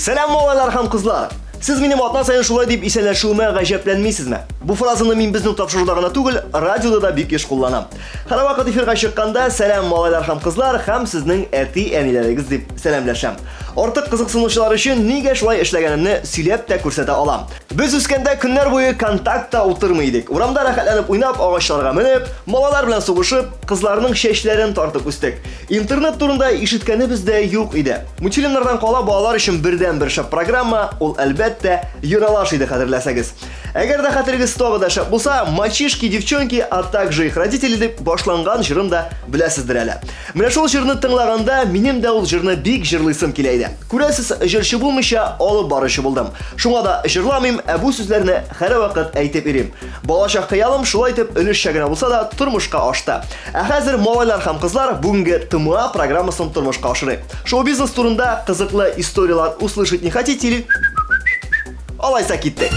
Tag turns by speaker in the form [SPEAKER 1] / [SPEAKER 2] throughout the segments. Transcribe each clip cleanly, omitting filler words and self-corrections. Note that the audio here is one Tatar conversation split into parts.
[SPEAKER 1] Selam oğlaylar ham kızlar. Siz benim atna sayın şulay deyip iselleşiğime gajeplenmeysizmi? Bu frazını men bizning topşırıldağına tugul, radioda da büyük iş kullanam. Her vakit efirga çıkkanda selam oğlaylar ham kızlar, hem sizning erti enileriniz deyip selamlaşam. Artık kızıksınışlar için nege şulay işlegenimni söylep de ko'rsata olam. Biz üskende günler boyu kontaktda o'tirmaydik. Uramda rahatlanıp oynap, ağaçlarga minip, molalar bilan sug'ishib, qizlarning sheshlarini tortib o'sdik. İnternet turunda eshitgani bizda yo'q edi. Multfilmlardan qola bolalar uchun birdan bir shop programma, ul albatta Yuralash edi qadrlasangiz. Agar da xatiringiz tog'ida shop bo'lsa, mальчишки, девчонки, а также их родители deb boshlangan jirim da bilasizdir hali. Mana shu jirni tinglaganda menim da ul jirni bek jirlisim kelaydi. Ko'rasiz, jirchi bo'lmishcha olib borishi bo'ldim. Shunga da jirlamayim, bu so'zlarni har vaqt aytib berim. Bolacha qiyalim shulay deb ulushchagina bo'lsa da turmushqa oshdi. Hozir mo'g'aylar ham qizlar bugungi TMA programmasini turmushqa oshirib. Show biznes turida qiziqli istoriyalar услышать не хотите ли? Olaysa ketdik.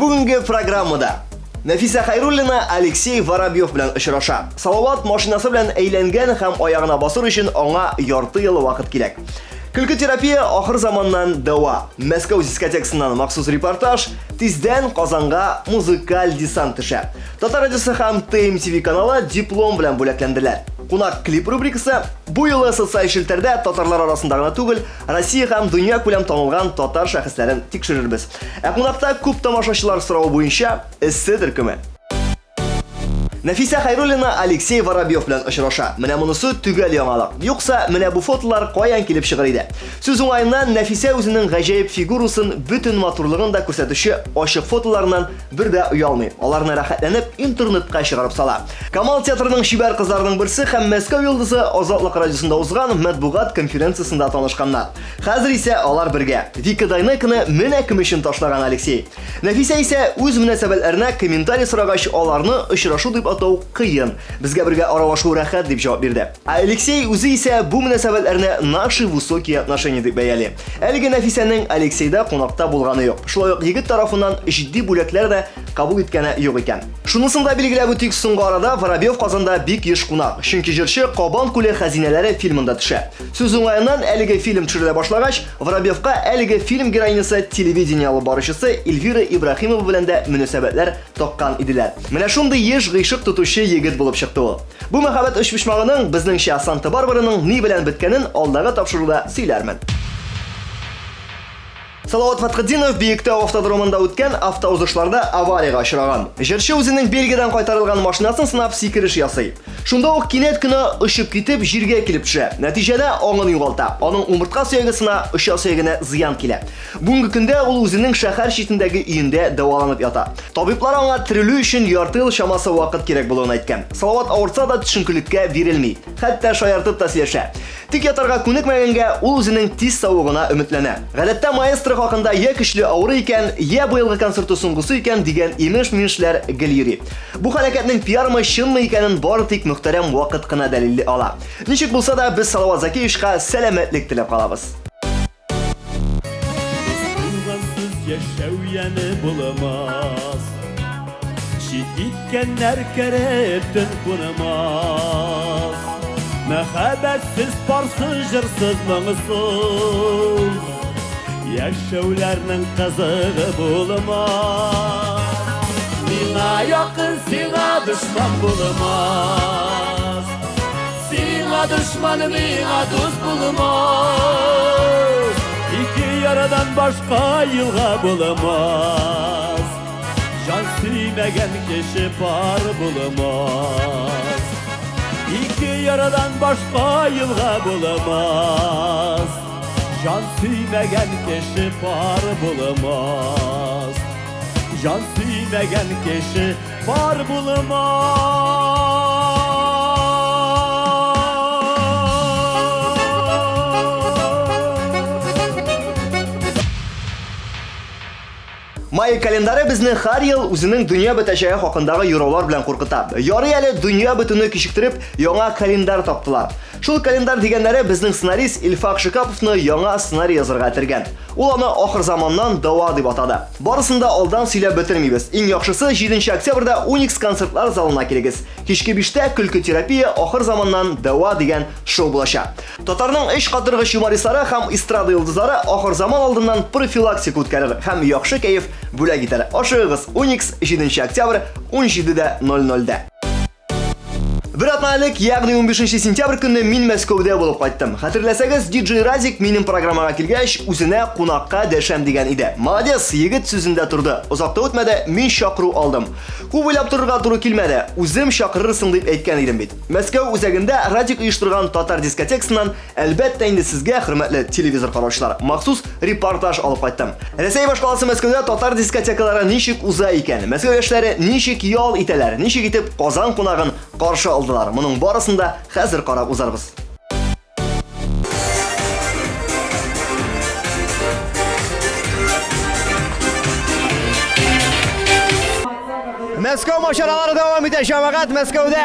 [SPEAKER 1] Bugungi programmada Nafisa Xayrullina Aleksey Vorobyov bilan uchrasha. Salovat mashinasi bilan aylangan ham oyog'ini bosir uchun ona yorti yil vaqt kerak. Kulki terapiya oxir zamondan davo. Moskva diskotекасынан maxsus reportaj, tizdan Qozonga muzikal desant tusha. Tatar radiosi ham TMTV kanali diplom bilan bo'laklandilar. Qunaq klip rubrikasi bu yil sotsial shelterda tatarlar orasındagina tugul, Rossiya ham dunyo ko'lam tanilgan tatar shaxslarini tekshiramiz. Qunaqda ko'p tomoshachilar so'rovi bo'yicha issidir kimi. Nafisa Xayrullina Aleksey Vorobyov bilan uchrasha. Mana bunisi tugal yangilik. Yo'qsa, mana bu fotolar qo'yan kelib chiqar edi. So'z o'ng'ayidan Nafisa o'zining g'ajoyib figurasin butun motorlig'ini ko'rsatishi oshiq fotolardan birda uyalmay. Ularni rahatlanib internetga chiqarib sala. Kamal teatrining shibar qizlarining birisi ham Moskva yulduzi Ozodlik radiosida o'zgan matbuot konferensiyasida tanishganlar. Hozir esa ular birga. Vikidaynikni mena komishin tashlagan Aleksey. Nafisa esa o'z munosabatlarini kommentariy so'ragach, ularni uchrashuv deb ataw qiyin. Bizga birga aralashuv rahat deb javob berdi. Aleksey o'zi esa bu munosabatlarni наши высокие отношения deb bayali. Әлеге Nafisaning Alekseyda qonaqda bo'lgani yo'q. Shunday yigit tarafidan jiddiy bo'laklar da qabul etkani yo'q ekan. Shunisini da belgilab o'tik so'nggi orada Vorobyov Qozonda bek yish qunaq. Chunki jirchi Qobon ko'li xazinalari filmida tusha. So'z o'ng'ayidan әлеге film tushirila boshlagach, Vorobyovga әлеге film geroinasi televideniya olib borishisi Elvira Ibrahimova bilan da munosabatlar toqqan edilar. Mana shunday yish g'ishiq tutuvchi yigit bo'lib chiqdi u. Bu muhabbat ishbishmog'ining bizning shaxsan tabarbirining ni bilan bitganin oldagi topshiriqda siylarman. Salovat Fathiddinov Beyikta avtodromida o'tgan avtobuslarda avariyaga uchragan. Jirchi o'zining Belgiyadan qaytarilgan mashinasini sinab sikirish yasay. Shunda u kinet kuni ushib ketib yerga kelib tusha. Natijada o'g'ini yo'qolta. Uning umurtqa suyagisina o'sha suyagini ziyon keladi. Bugungi kunda u o'zining shahar chetidagi uyida davolanib yota. Tabiblar unga tirilish uchun yarti yil shamasi vaqt kerak bo'lganini aytgan. Salovat og'ritsa da tushunkilikka berilmaydi. Hatto shoyartib taslasha. Tik yatarga ko'nikmaganga u o'zining tez sog'lig'ina umidlana. G'alatda maestro haqida ya kuchli og'ri ekan, ya bu yilgi konserti so'ng'isi ekan degan emish-mishlar giliri. Bu harakatning PR-mi shinmi ekanini bortik muhtaram vaqtqina dalilli ola. Nechuk bo'lsa da biz Salovat Zakiyevga salomatlik tilab qolamiz.
[SPEAKER 2] Yaşav yanı bulamaz. Şiditkenler keretin kunamaz. Mehabetsiz parsız jırsız mağısız. Yaşavlarının kazığı bulamaz. Sina yakın sina düşman bulamaz. Sina düşmanı mina dost bulamaz. İki yaradan başka yılga bulamaz. Can süymegen kişi par bulamaz. İki yaradan başka yılga bulamaz. Can süymegen kişi par bulamaz. Can süymegen kişi par bulamaz.
[SPEAKER 1] Май календаре безне һәр ел үзенең дөнья бетәчәге хакындагы юраулар белән куркыта. Ярый әле дөнья бетүне кичектереп, яңа календар таптылар. Шул календар дигәннәре безнең сценарист Илфак Шикаповны яңа сценарий язарга тергән. Ул аны ахыр заманнан дава дип атады. Барысын да алдан сөйләп бетермибез. Иң яхшысы 7 октябрьдә Unix концертлар залына килегез. Кичке 5тә көлке терапия ахыр заманнан дава дигән шоу булачак. Татарның 3 катыргыч юмористлары һәм эстрада йолдызлары ахыр заман алдыннан профилактик үткәрер һәм яхшы кәеф бүләк итәр. Ашыгыз Unix 7 октябрь 17:00. Bir атналык, ягъни 15 сентябрь көнне мин Мәскәүдә булып кайттым. Хәтерләсәгез, диджей Разик минем программага килгәч, үзенә кунакка дәшәм дигән иде. Молодец, егет сүзендә турды. Озакта үтмәде, мин чакыру алдым. Күп уйлап торырга туры килмәде. Үзем чакырырсың дип әйткән идем бит. Мәскәү үзәгендә Разик оештырган татар дискотекасыннан әлбәттә инде сезгә, хөрмәтле телевизор караучылар, махсус репортаж алып кайттым. Рәсәй башкаласы Мәскәүдә татар дискотекалары ничек уза икән? Мәскәү яшьләре ничек ял итәләр? Ничек итеп Казан кунагын каршы алдылар? Моның барысын да хәзер карап узарбыз. Мәскәү машаралары дәвам итә. Җәмәгать Мәскәүдә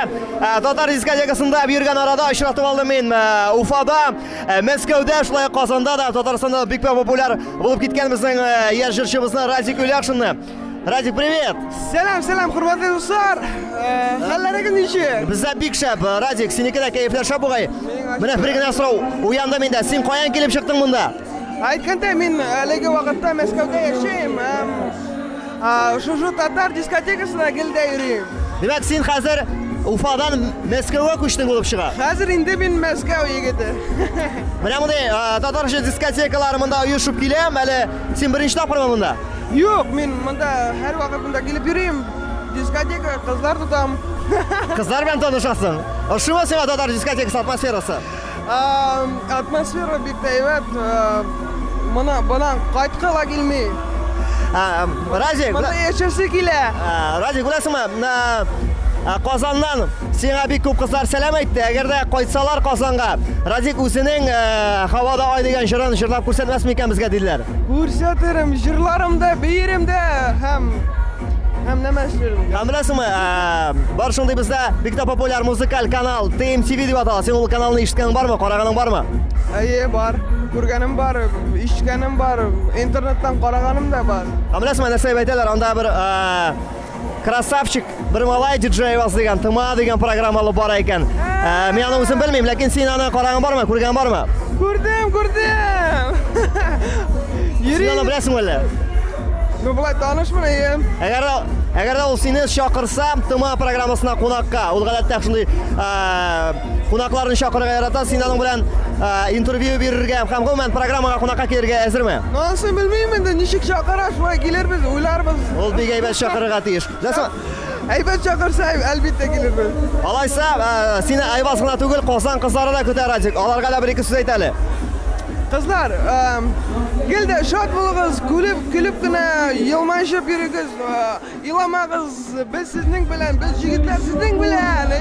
[SPEAKER 1] татар дискотекасында биргән арада очратып алдым мин. Уфада, Мәскәүдә, шулай Казанда да, Татарстанда бик популяр булып киткән безнең яшь җырчыбызны Разик Юляшинны. Радик, привет!
[SPEAKER 3] Сәлам, хөрмәтле дуслар. Хәлләрегез ничек?
[SPEAKER 1] Бездә бик шәп. Радик, синеке дә кәефләр шәп бугай. Менә бер генә сорау. Уянды миндә. Син каян килеп чыктың монда?
[SPEAKER 3] Әйткәндә, мин әлеге вакытта Мәскәүдә яшәйм. Шушы татар дискотекасына гелдә йөрим.
[SPEAKER 1] Димәк, син хәзер Уфадан Мәскәүгә күчтең булып чыга.
[SPEAKER 3] Хәзер инде мин Мәскәү егете.
[SPEAKER 1] Менә мондай татарча дискотекалар монда оешып киләм, әле син беренче тапкырмы монда?
[SPEAKER 3] Юк, мин монда һәр вакыт монда килеп йөрим. Дискотека, кызлар тотам.
[SPEAKER 1] Кызлар белән танышасың. Ошымы сиңа татар дискотекасы атмосферасы?
[SPEAKER 3] Атмосфера бик әйбәт. Бuna кайткыла килми.
[SPEAKER 1] Разик,
[SPEAKER 3] Монда яшәсе килә.
[SPEAKER 1] Разик, беләсеңме? Казаннан сиңа бик күп кызлар сәлам әйтте. Әгәр дә кайтсалар Казанга, Разик үзенең һавада ай дигән җырын җырлап күрсәтмәсме икән безгә диделәр.
[SPEAKER 3] Күрсәтерем, җырларымда, бәйремдә һәм нәмә эшләрем.
[SPEAKER 1] Һәм беләсеңме, бар шундый бездә бик тә популяр музыкаль канал TMTV дип атала. Син ул каналны ишеткәнең бармы, караганың бармы?
[SPEAKER 3] Әйе, бар. Күргәнем бар, ишеткәнем бар, интернеттан караганым да бар.
[SPEAKER 1] Һәм беләсеңме, нәрсә әйтәләр? Анда бер красавчик, бер малай диджей вас дигән, Тыма дигән программалы бар икән. Мин аны үзем белмим, ләкин син аны караган бармы, күргән бармы?
[SPEAKER 3] Күрдем.
[SPEAKER 1] Син аны беләсеңме әле?
[SPEAKER 3] Ну, булай танышмыйм.
[SPEAKER 1] Әгәр дә ул сине чакырса, Тыма программасына кунакка, ул гадәттә шундый кунакларны чакырырга ярата, син аның белән интервью бирергә һәм гомумән программага кунакка килергә әзерме?
[SPEAKER 3] Насын белмим инде, ничек чакыра, шулай килербез, уйларбыз.
[SPEAKER 1] Ул бик әйбәт чакырырга тиеш.
[SPEAKER 3] Әйбәт чакырса, әлбәттә килербез.
[SPEAKER 1] Алайса, сине Айваз гына түгел, Казан кызлары да көтә, Радик. Аларга да бер-ике сүз әйт әле.
[SPEAKER 3] Кызлар, гелдә шат булыгыз, күлеп кенә елмайышып йөрегез, иламагыз, без сезнең белән, без җегетләр сезнең белән.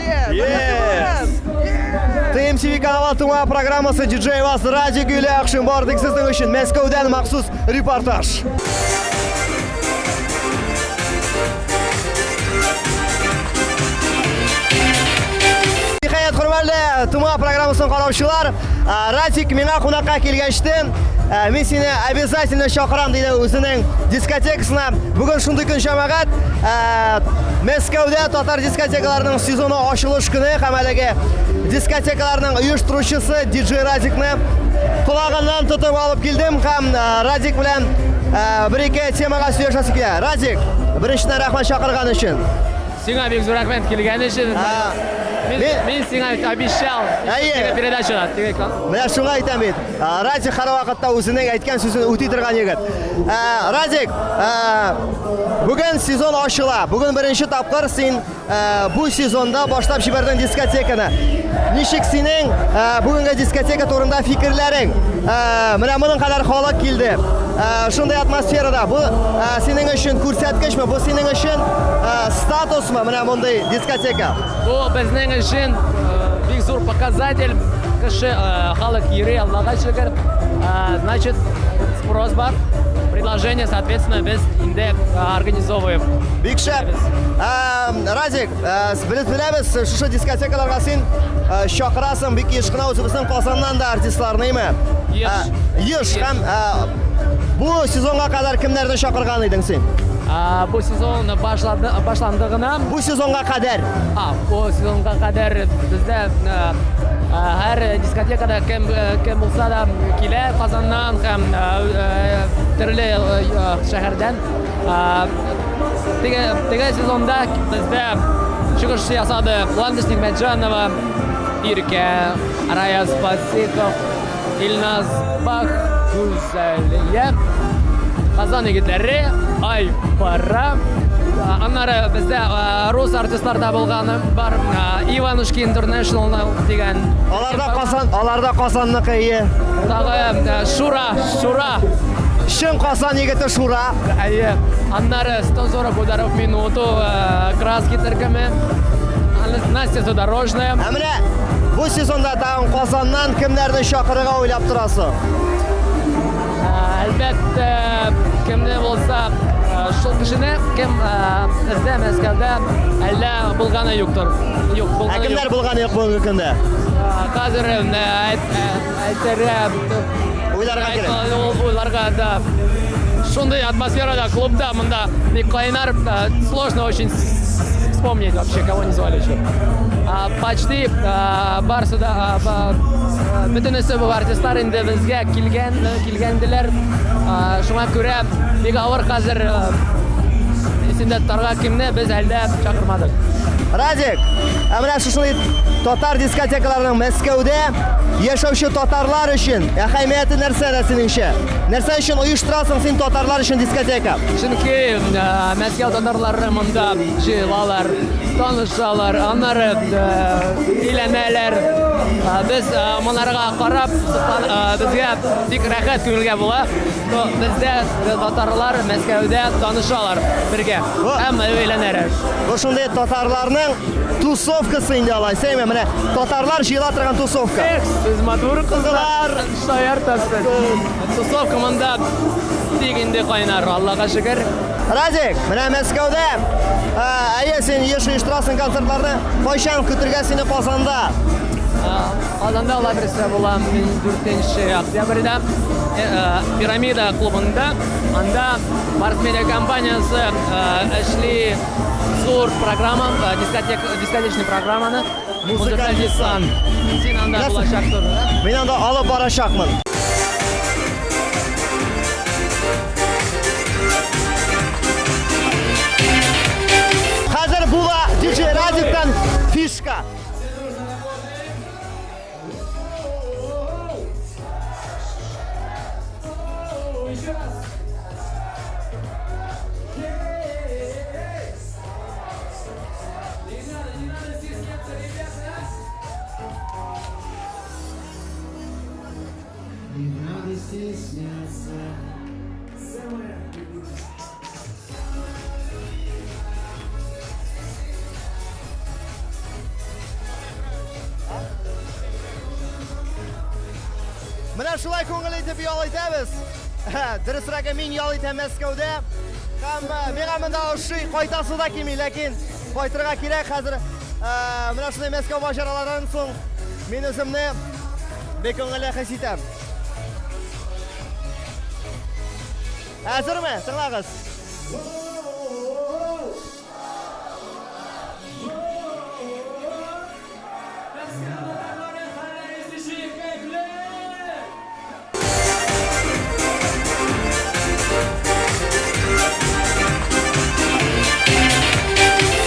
[SPEAKER 1] TMTV каналы Тыма программасы диджей вас Радик Юляшин бардык сезнең өчен Мәскәүдән махсус репортаж. Хөрмәтле Тыма программасын караучылар, Радик миңа кунакка килгәчтен, мин сине обязательно чакырам диде үзенең дискотекасына. Бүген шундый көн җәмәгать, Мәскәүдә татар дискотекаларының сезоны ачылыш көне һәм әлеге дискотекаларның оештыручысы диджей Радикны колагыннан тотып алып килдем һәм Радик белән бер-ике темага сөйләшәсе килә. Радик, беренчедән рәхмәт чакырган өчен.
[SPEAKER 4] Сиңа бик зур рәхмәт килгән өчен. Мин сиңа обещал передача.
[SPEAKER 1] Менә шуңа әйтәм бит. Радик һәр вакытта үзенең әйткән сүзен үти торган егет. Радик, бүген сезон ачыла. Бүген беренче тапкыр син бу сезонда башлап җибәрдең дискотеканы. Ничек синең бүгенге дискотека турында фикерләрең? Менә моның кадәр халык килде. Шундый атмосферада бу синең өчен күрсәткечме? Бу синең өчен статусмы менә мондай дискотека?
[SPEAKER 4] Бу безнең өчен бик зур показатель. Кеше халык йөри, Аллага шөкер. Значит, спрос бар. предложение, соответственно, без инде организовываем.
[SPEAKER 1] Бик шәп. Радик, білеміз, шушы дискотекаларға сен шақырасың, бик еш қына өзіміздің Қазаннан да артистларыны ме? Еш. Һәм bu сезонға қадар кімдерді шақырған едің сен?
[SPEAKER 4] Bu sezon başlandığına
[SPEAKER 1] Bu сезонға қадар.
[SPEAKER 4] bu sezonga kadar bizde her diskotekada kim olsa da kile Kazan'dan hem türlü şehirden tege sezonda bizde çıkış yasadı Landis Nigmetjanova, İrke, Arayaz Basikov, İlnaz Bak, Güzeliye, Kazan yigitleri, Aypara. Аннары бізде рус артистларда болғаны бар. Иванушки International деген.
[SPEAKER 1] Аларда Қазанныкы ие.
[SPEAKER 4] Тағы Шура.
[SPEAKER 1] Шын Қазан егеті Шура.
[SPEAKER 4] Аннары 140 ударов в минуту, краски тіркімі. Настя Задорожная.
[SPEAKER 1] Әміне, бұл сезонда тағын Қазаннан кімдерді шақырыға ойлап тұрасы?
[SPEAKER 4] Әлбәтті, кімді болса, шул кішіні кім ізде Мәскәуде әлі болғаны юқтыр.
[SPEAKER 1] Кімдер болғаны юқ бүгінгі күнде?
[SPEAKER 4] Қазір ойларға да шундай атмосферада клубда мында Николайнар сложно очень вспомнить вообще, кого не звали еще. Почти бар сюда бүтінісі бұл артистлар енді бізге келгенділер. Шуңа көрә бек ауыр қазір есінде тарға кімні біз әлді шақырмадық.
[SPEAKER 1] Радик, әміне шушылы татар дискотекаларының Мәскәуде яшаучы татарлар үшін әхәмияті нәрсе сеніңше? Нәрсе үшін ұйыштырасың сен татарлар үшін дискотека?
[SPEAKER 4] Чөнки Мәскәу татарлары монда җыелалар, танышалар, аннары өйләнәләр. Без монарга карап, безгә бик рәхәт күңелгә була. Бездә татарлар Мәскәүдә танышалар бергә һәм өйләнәләр.
[SPEAKER 1] Бу шундый татарларның тусовкасы инде алай. Сәйме, менә татарлар җыела торган тусовка.
[SPEAKER 4] Сез матур кызлар, шаяртасыз. Тусовка монда бик инде кайнар, Аллага шөкер.
[SPEAKER 1] Радик, менә Мәскәүдә сен еш оештырасың концертларны. Кайчан көтергә сине Казанда?
[SPEAKER 4] Казанда ала берсе була 4 октябрьдә Пирамида клубында. Анда Барс медиа компаниясы эшли зур программа, дискотечный программаны. Музыкальный десант. Син анда булачактыр.
[SPEAKER 1] Мен анда алып барачакмын. Хәзер була DJ Радиктан фишка. Менә шулай күңел итеп ял итәбез. Дөресрәге мин ял итәм Мәскәүдә. Һәм миңа монда ошый кайтасы да килми, ләкин кайтырга кирәк хәзер. Менә шулай Мәскәү маҗаралардан соң мин үземне бик күңелле хис итәм. Әзерме? Тыңлагыз.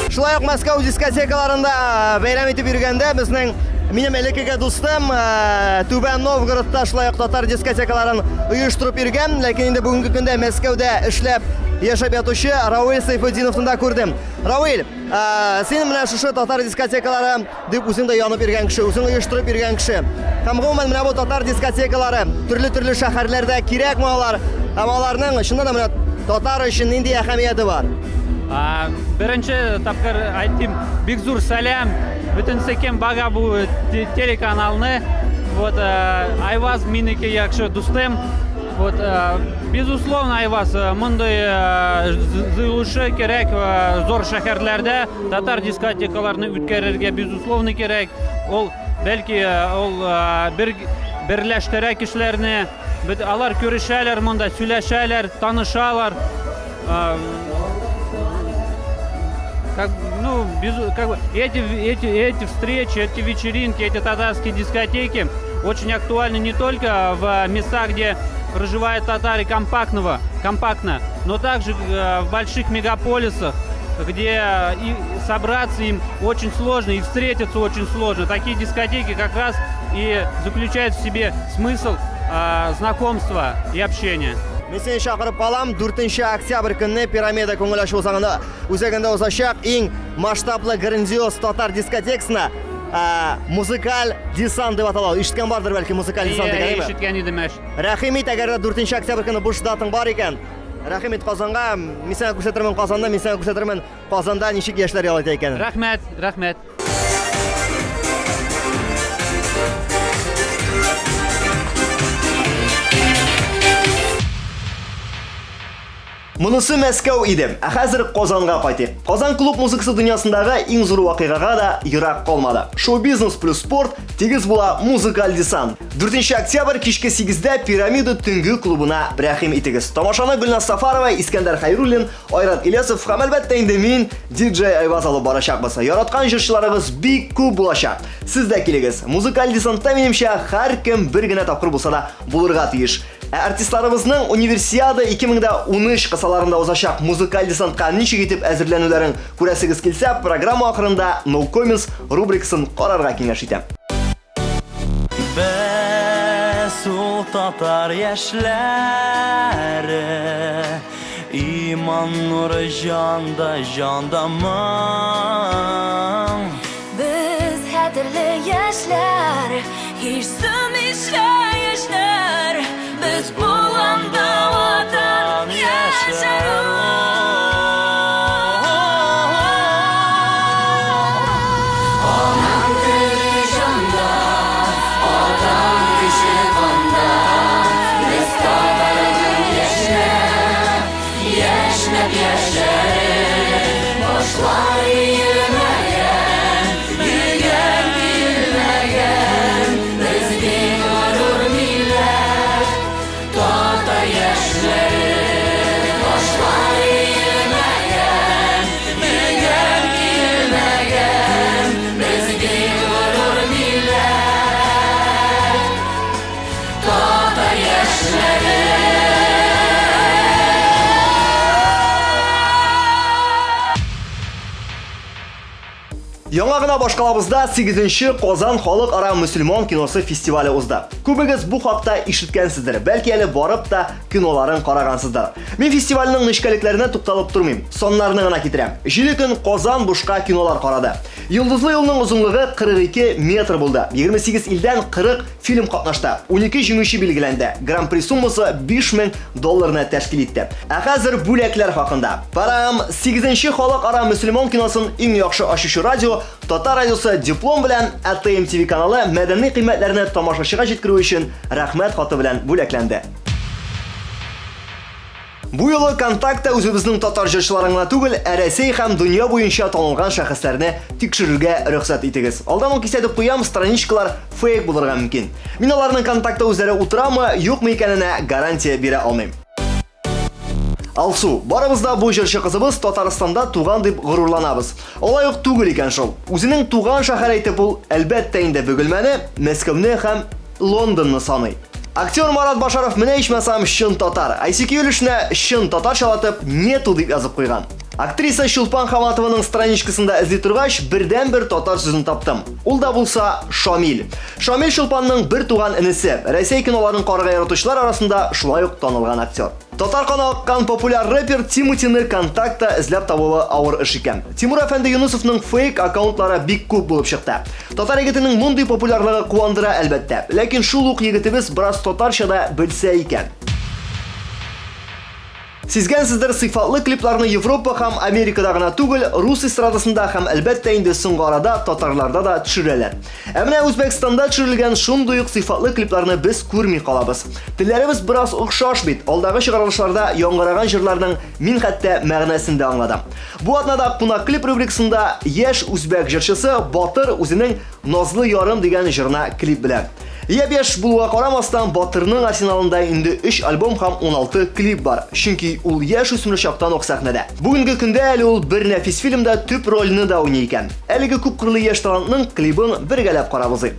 [SPEAKER 1] Шулай ук Мәскәү дискотекаларында бәйрәм итеп йөргәндә безнең минем элеккеге дустым Түбән Новгородта шулай ук татар дискотекаларын оештырып йөргән, ләкин инде бүгенге көндә Мәскәүдә эшләп яшәп ятучы Равил Сайфетдиновны да күрдем. Равил, син менә шушы татар дискотекалары дип үзең дә янып йөргән кеше, үзең оештырып йөргән кеше. Һәм гомумән менә бу татар дискотекалары төрле шәһәрләрдә кирәкме алар? Һәм аларның чыннан да менә татар өчен нинди әһәмияте бар?
[SPEAKER 5] Бірінші тапқыр айтым, бик зур сәлем бүтін секем бага бұл телеканалны. Вот Айваз минеке якшы дустым. Вот, безусловно, Айваз, мындай зыйлышы керек зор шәһәрләрдә, татар дискотекаларны үткәрергә безусловно керек. Ул бәлки берләштерә кешеләрне, алар күрешәләр монда, сөйләшәләр, танышалар. Эти встречи, эти вечеринки, эти татарские дискотеки очень актуальны не только в местах, где проживают татары компактно, но также в больших мегаполисах, где и собраться им очень сложно, и встретиться очень сложно. Такие дискотеки как раз и заключают в себе смысл знакомства и общения.
[SPEAKER 1] Мен сені шақырып қалам, 4 октябрь күніне пирамида көңілашу өзегінде озашақ ең масштаблы грандиоз татар дискотекасына музыкаль десант деп аталау. Ишіткен бардыр бәлки музыкаль десант деген, ме?
[SPEAKER 5] Ишеткән идем әш.
[SPEAKER 1] Рәхимет, әгәр 4 октябрь күні буш датың бар екен, Рәхимет Казанға, мен сені күрсәтермен Казанда, мен сені күрсәтермен Казанда ничек яшьләр ял итә икән.
[SPEAKER 5] Рәхмәт, рәхмәт.
[SPEAKER 1] Мұнысы Мәскәү иде, хәзер Казанга кайтыйк. Казан клуб музыкасы дөньясындагы иң зур вакыйгага да ерак калмады. Шоу-бизнес плюс спорт тигез була музыкаль десант. 4 октябрь кичке 8-дә Пирамида төнге клубына рәхим итегез. Тамашаны Гөлназ Сафарова, Искәндәр Хайруллин, Айрат Ильясов һәм әлбәттә инде мин диджей Айваз алып барачакбыз. Яраткан җырчыларыбыз бик күп булачак. Сез дә килегез. Музыкаль десантта минемчә һәркем бер генә тапкыр булса да булырга тиеш. Артистларыбызның Универсиада 2013 кысаларында узачак музыкаль десантка ничек итеп әзерләнүләрен күрәсегез килсә, программа ахырында No Comments рубрикасын карарга киңәш итәм.
[SPEAKER 6] Без ул татар яшьләре, иман нуры җанда җандамы.
[SPEAKER 7] Без хәтерле яшьләр, һич сүмешкән яшьләр, без булганда ватан яшәрбез.
[SPEAKER 1] Яңа гына башкалабызда 8-нче Казан халыкара мөселман киносы фестивале узды. Күбегез бу хакта ишеткәнсездер, бәлки әле барып та киноларын карагансыздыр. Мин фестивальнең нечкәлекләренә тукталып тормыйм, соннарны гына китерәм. Җиде көн Казан бушка кинолар карады. Йолдызлы юлның озынлыгы 42 метр булды. 28 илдән 40 фильм катнашты. 12 җиңүче билгеләнде. Гран-при суммасы $5000 тәшкил итте. Ә хәзер бүләкләр хакында. Парам 8-нче халыкара мөселман киносын иң яхшы ачучы радио Татар радиосы диплом белән АТМ ТВ каналы мәдәни кыйммәтләрне тамашачыга җиткерү өчен рәхмәт хаты белән бүләкләнде. Бу юлы контактта үзебезнең татар җырчыларына түгел, Рәсәй һәм дөнья буенча танылган шәхесләрне тикшерергә рөхсәт итегез. Алдан ук кисәтеп куям, страничкалар фейк булырга мөмкин. Мин аларның контактта үзләре утырамы, юкмы икәненә гарантия бирә алмыйм. Алсу, барыбызда бу җырчы кызыбыз Татарстанда туган дип горурланабыз. Алай ук түгел икән шул. Үзенең туган шәһәр әйтеп ул әлбәттә инде Бөгелмәне, Мәскәүне һәм Лондонны саный. Актер Марат Башаров менә ичмасам чын татар. ICQ өлешенә чын татар чалатып нету дип язып куйган. Актриса Чулпан Хаматованың страничкасында эзли торгач, бердән-бер татар сүзен таптым. Ул да булса Шамил. Шамил Чулпанның бер туган инесе. Рәсәй киноларын карарга яратучылар арасында шулай ук танылган актер. Татар каны аккан популяр рэпер Тимутины контактта эзләп табуы авыр эш икән. Тимур әфәнде Юнусовның фейк аккаунтлары бик күп булып чыкты. Татар егетенең мондый популярлыгы куандыра әлбәттә. Ләкин шул ук егетебез бераз татарча да белсә икән. Сизгәнсездер, сыйфатлы клипларны Европа һәм Америкада гына түгел, рус эстрадасында һәм әлбәттә инде соңгы арада татарларда да төшерәләр. Ә менә Үзбәкстанда төшерелгән шундый ук сыйфатлы клипларны без күрми калабыз. Телләребез бераз охшаш бит. Алдагы чыгарылышларда яңгыраган җырларның мин хәтта мәгънәсен дә аңладым. Бу атнада кунак клип рубрикасында яшь үзбәк җырчысы Батыр үзенең Назлы ярым дигән җырына клип белән. Яшь булуга карамастан Батырның арсеналында инде 3 альбом һәм 16 клип бар. Чөнки ул яшь үсмер чактан ук сәхнәдә. Бүгенге көндә әле ул бер нәфис фильмда төп рольне дә уйный икән. Әлеге күп кырлы яшь талантның клибын бергәләп карабыз.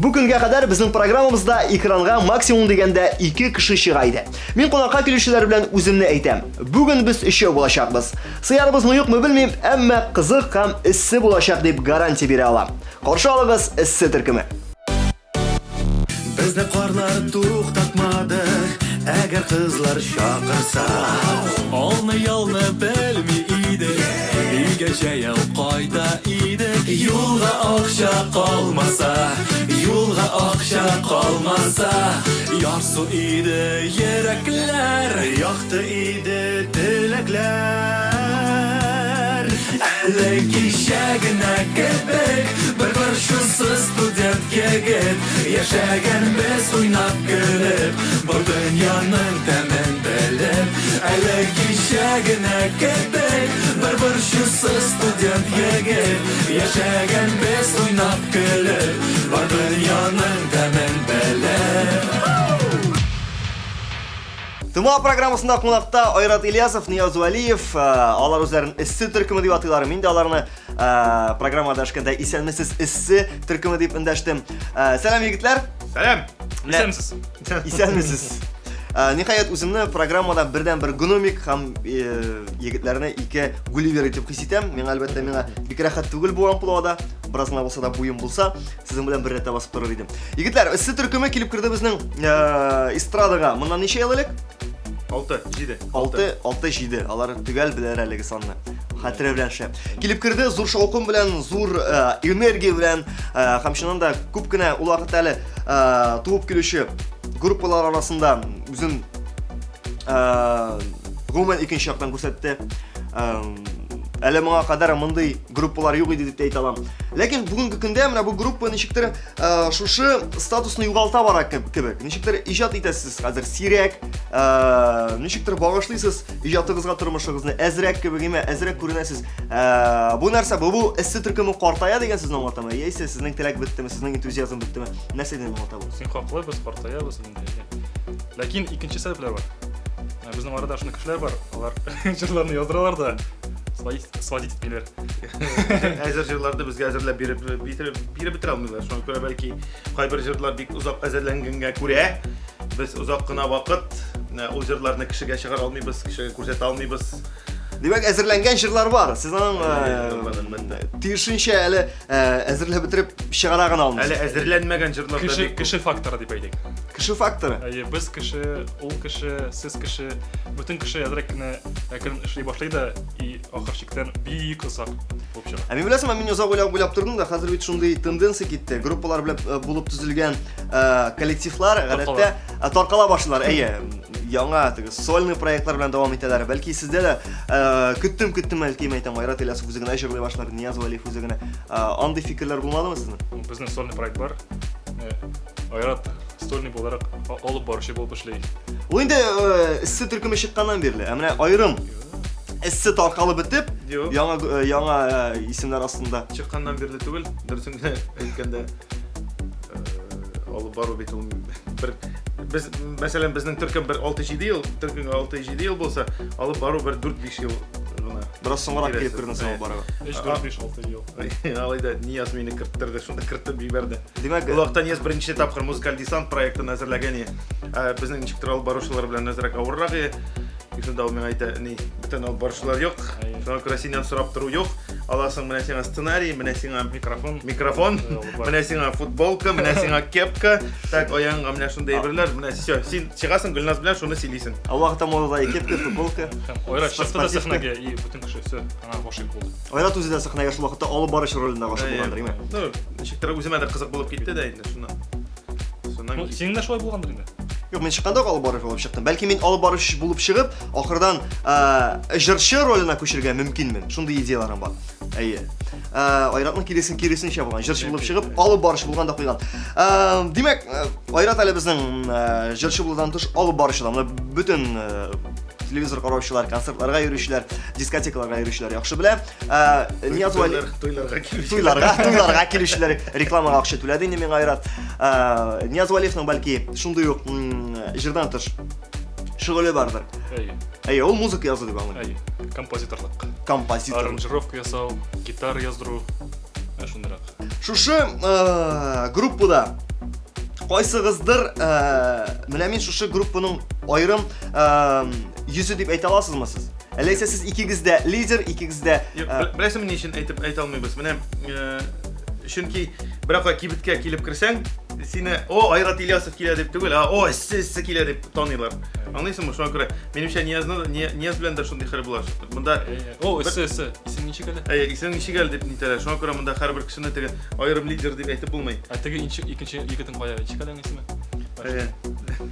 [SPEAKER 1] Бу көнгә кадәр безнең программабызда экранга максимум дигәндә 2 кеше чыга иде. Мин кунакка килүчеләр белән үземне әйтәм. Бүген без 3 булачакбыз. Сыярбызмы юкмы белмим, әмма кызык һәм эссе булачак дип гарантия бирә алам. Каршы алыгыз эссе төркеме.
[SPEAKER 6] Безне карлар туктатмады, әгәр кызлар чакырса. Алны-ялны белми иде, илгәчә ял кайда иде. Юлга акча калмаса, юлга акча калмаса. Ярсу иде йөрәкләр, якты иде теләкләр. Әлі кешегіне кебек бір шусыз студент егет Яшәгән без уйнап көлеп Бұл дөньяның тәмен белеп Әлі кешегіне кебек бір шусыз студент егет Яшәгән без уйнап көлеп Бұл дөньяның тәмен белеп
[SPEAKER 1] Тума программасында қонақта Айрат Ильясов, Нияз Валиев, алар үзләрен Иссе төркеме дип атыйлар. Мин дә аларны программада эшкәндә исәнмесез Иссе төркеме дип эндәштем. Сәлам егетләр.
[SPEAKER 8] Сәлам. Исәнмесез.
[SPEAKER 1] Исәнмесез. Ниһаять үземне программада бердән-бер гномик һәм егетләрне ике Гулливер итеп хис итәм. Миңа әлбәттә бик рәхәт түгел бу амплуада. Беразна булса да буем булса, сезнең белән бер рәттә басып торыр идем. Егетләр, Иссе төркеме килеп кирде безнең эстрадага. Моннан ничә ел элек?
[SPEAKER 8] 6-7.
[SPEAKER 1] 6-7. Алар төгәл беләр әлеге санны. Хәтере белән шәп. Килеп кирде зур шаукым белән, зур энергия белән, һәм шуннан да күп кенә ул вакыт әле туып килүче группалар арасында үзен гомумән икенче яктан күрсәтте. Әле моңа кадәр мондый группалар юк иде дип әйтә алам. Ләкин бүгенге көндә менә бу группа ничектер шушы статусны югалта бара кебек. Ничектер иҗат итәсез хәзер сирәк, ничектер багышлыйсыз иҗатыгызга, тормышыгызны әзрәк кебек име, әзрәк күренәсез. Бу нәрсә бу Иссе төркеме картая дигән сезне аңлатамы? Яисә сезнең теләк биттеме, сезнең энтузиазм биттеме? Нәрсә дигән аңлата бу?
[SPEAKER 8] Син хаклы, без картаябыз инде. Ләкин икенче сәбәпләр бар. Безнең арада шундый кешеләр бар. Алар җырларны яздыралар да сводить итмиләр.
[SPEAKER 9] Әзер җырларда безгә әзерләп биреп бетерә алмыйлар. Шуңа күрә бәлки кайбер җырлар бик узак әзерләнгәнгә күрә без узак кына вакыт ул җырларны кешегә чыгара алмыйбыз, кешегә күрсәтә алмыйбыз.
[SPEAKER 1] Димәк, әзерләнгән җырлар бар. Сез аның тиешенчә әле әзерләп бетереп чыгара гына алмыйсыз.
[SPEAKER 9] Әле әзерләнмәгән җырлар да
[SPEAKER 8] Кеше факторы дип әйтик.
[SPEAKER 1] Кеше факторы.
[SPEAKER 8] Без кеше, ул кеше, сез кеше, бөтен кеше әзрәк кенә әкрен эшли башлый да и ахыр чиктән бик озак булып чыга.
[SPEAKER 1] Мин беләсем, мин озак уйлап тордым да, хәзер бит шундый тенденция китте. Группалар белән булып төзелгән коллективлар гадәттә таркала башлар. Яңа сольный проектлар белән дәвам итәләр. Бәлки сездә дә көттем бәлки әйтәм, Айрат Ильясов үзе генә җырлый башлар, Нияз Валиев үзе генә. Андый фикерләр булмадымы сезнең?
[SPEAKER 8] Безнең сольный проект бар. Айрат стольный буларак алып баручы булып эшли.
[SPEAKER 1] Ул инде Иссе төркеме чыкканнан бирле. Менә айрым Иссе таркалып бетеп, яңа исемнәр астында
[SPEAKER 9] чыкканнан бирле түгел, дөресен генә әйткәндә алып бару бит ул без мәсәлән безнең төркем 6-7 ел, төркем 6-7 ел булса, алып бару 4-5 ел гына.
[SPEAKER 1] Бераз соңрак килеп кирдеңез алып барга.
[SPEAKER 8] 4-5-6 ел.
[SPEAKER 9] Алайда Нияз мине керттерде, шунда кертеп җибәрде.
[SPEAKER 1] Димәк,
[SPEAKER 9] Ул вакытта Нияз беренче тапкыр музыкаль десант проектын әзерләгән. Безнең ничектер алып баручылар белән әзрәк авыррак. Шунда ул миңа әйтә, бөтен алып баручылар юк. Шуңа күрә синнән сорап тору юк. Аласың менә сиңа сценарий, менә сиңа микрофон, менә сиңа футболка, менә сиңа кепка. Так, аягыңа менә шундай әйберләр, менә всё. Син чыгасың Гөлназ белән шуны сөйлисең.
[SPEAKER 1] Ул вакытта модада кепка, футболка.
[SPEAKER 8] Айрат чыкты да сәхнәгә и бөтен кеше все, ана гашыйк булды.
[SPEAKER 1] Айрат үзе дә сәхнәгә шул вакытта алып баручы ролендә гашык булгандыр, име?
[SPEAKER 9] Ничектер үземә дә кызык булып китте дә инде шуны.
[SPEAKER 8] Синең дә шулай булгандыр инде.
[SPEAKER 1] Юк, мин чыкканда алып баручы булып чыктым. Бәлки мин алып баручы булып чыгып, ахырдан җырчы роленә күчергә мөмкинмен. Шундый идеяларым бар. Айратның киресенчә булган, җырчы булып чыгып, алып баручы булган да куйган. Димәк, Айрат әле безнең җырчы булудан тыш алып баручылар. Менә бөтен телевизор караучылар, концертларга йөрүчеләр, дискотекаларга йөрүчеләр яхшы белә. Нияз Валиев туйларга килүчеләр рекламага акча түләде инде миңа Айрат. Нияз Валиевның бәлки шундый ук җырдан тыш шөгыле бардыр. Ул музыка язды дип аңлыйм.
[SPEAKER 8] Композиторлык.
[SPEAKER 1] Аранжировка
[SPEAKER 8] ясау, гитара яздыру, шундыйрак.
[SPEAKER 1] Шушы группада кайсыгыздыр, менә мин шушы группаның айрым йөзе дип әйтә аласызмы сез? Әләйсә сез икегез дә лидер, икегез дә
[SPEAKER 9] Беләсеңме ни өчен әйтә алмыйбыз? Менә чөнки беракка кибеткә килеп керсәң, сине Айрат Ильясов килә дип түгел, Иссе килә дип таныйлар. Аңлыйсыңмы? Шуңа күрә минемчә Нияз белән дә шундый хәл була. Монда
[SPEAKER 8] Иссе, исең ничек әле?
[SPEAKER 9] Исең ничек әле дип нитәләр. Шуңа күрә монда һәрбер кешене теге айрым лидер дип әйтеп булмый.
[SPEAKER 8] Теге икенче егетең кая? Ничек әле исеме?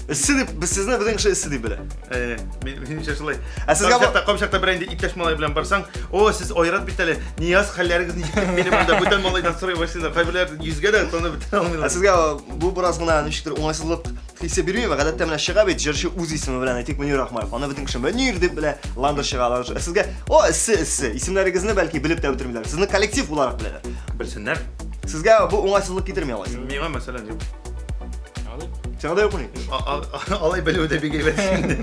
[SPEAKER 1] Иссе дип, без сезне безнең кеше иссе дип белә.
[SPEAKER 9] Минемчә шулай.
[SPEAKER 1] Ә сезгә
[SPEAKER 9] Камчакта бер инде иптәш малай белән барсаң, о, сез айрат бит әле. Нияз хәлләрегез ничек? Минем монда бүтән малайдан сорый башлыйлар. Кайберләр 100-гә дә тонны бетә алмыйлар.
[SPEAKER 1] Сезгә бу бераз гына ничектер уңайсызлык хисе бирми, гадәттә менә чыга бит җырчы үз исеме белән әйтик Мөнир Рахмаев. Аны бөтен кеше Мөнир дип белә, Ландыр чыгалар. Сезгә о, иссе исемнәрегезне бәлки белеп тә бетермиләр. Сезне коллектив буларак беләләр.
[SPEAKER 9] Белсеннәр.
[SPEAKER 1] Сезгә бу уңайсызлык китерми алай.
[SPEAKER 9] Миңа мәсәлән юк.
[SPEAKER 1] Сиңа да юкмы?
[SPEAKER 9] Алай белү дә бик әйбәт инде.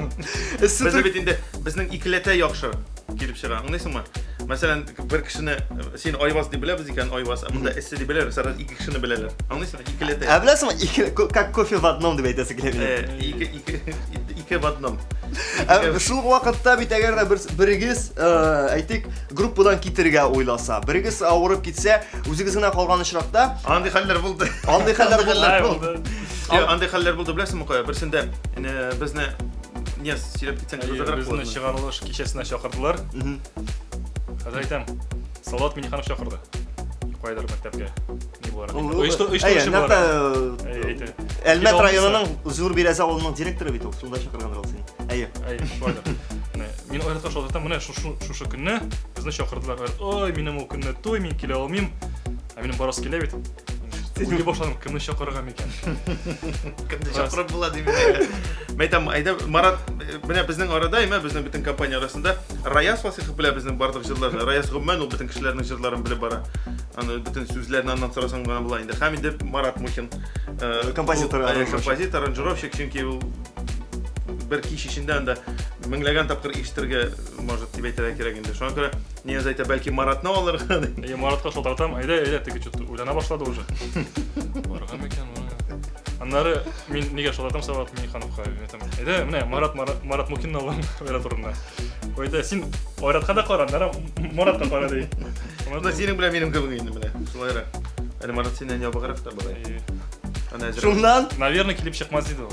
[SPEAKER 1] Иссе
[SPEAKER 9] Безне бит инде безнең икеләтә яхшы килеп чыга. Аңлыйсыңмы? Мәсәлән, бер кешене син Айваз дип беләбез икән, Айваз, ә монда эссе дип беләләр, сара ике кешене беләләр. Аңлыйсыңмы? Икеләтә.
[SPEAKER 1] Ә беләсеңме, как кофе в одном дип әйтәсе килә минем.
[SPEAKER 9] Ике в одном.
[SPEAKER 1] Шул вакытта бит әгәр дә берегез, әйтик, группадан китергә уйласа, берегез авырып китсә, үзегез генә калган очракта,
[SPEAKER 9] Андый хәлләр булды.
[SPEAKER 1] андый хәлләр булды.
[SPEAKER 9] Андый хәлләр булды, беләсеңме, кая? Берсендә безне Нияз сөйләп китсәң кызыграк
[SPEAKER 8] Безне
[SPEAKER 9] булды.
[SPEAKER 8] чыгарылыш кичәсенә чакырдылар. Хәзер әйтәм, Салават Миңнеханов чакырды. Кайдар мәктәпкә. Ни булар? Оештыручы булар.
[SPEAKER 1] Әлмәт районының Зур Бирәз авылының директоры бит ул. Шунда чакыргандар ул сине. Әйе.
[SPEAKER 8] Кайдар. Мин айратка шалтырдым, менә шушы көнне безне чакырдылар. Ой, минем ул көнне туй, мин килә алмыйм. Ә минем барасы килә бит. Уйлый башладым, кемне чакырырга микән?
[SPEAKER 9] Кемне чакырып була димәк. Мәйтәм, әйдә Марат, менә безнең арада, безнең бөтен компания арасында Раяз Васихов белә безнең барлык җырларны. Раяз Гомман ул бөтен кешеләрнең җырларын белеп бара. Аны бөтен сүзләрне аннан сорасаң гына була инде. Һәм инде Марат Мухин,
[SPEAKER 1] Композитор,
[SPEAKER 9] аранжировщик, чөнки ул бер кич эчендә анда меңләгән тапкыр ишетергә может дип әйтергә кирәк инде. Шуңа күрә Нияз әйтә, бәлки Маратны алырга.
[SPEAKER 8] Маратка шалтырдым, әйдә, теге чут уйлана башлады уже. Барга микән? Аннары мин нигә шалтырдым Салават Миңнехановка? Әйдә, менә Марат Мухинны алам бер турында. Әйдә, син Айратка да карандар, Маратка кара ди.
[SPEAKER 9] Монда синең белән минем кебек инде менә. Шулайрак. Әле Марат синнән ябыграк та була.
[SPEAKER 1] Шуннан,
[SPEAKER 8] Наверное, килеп чыкмас диде ул.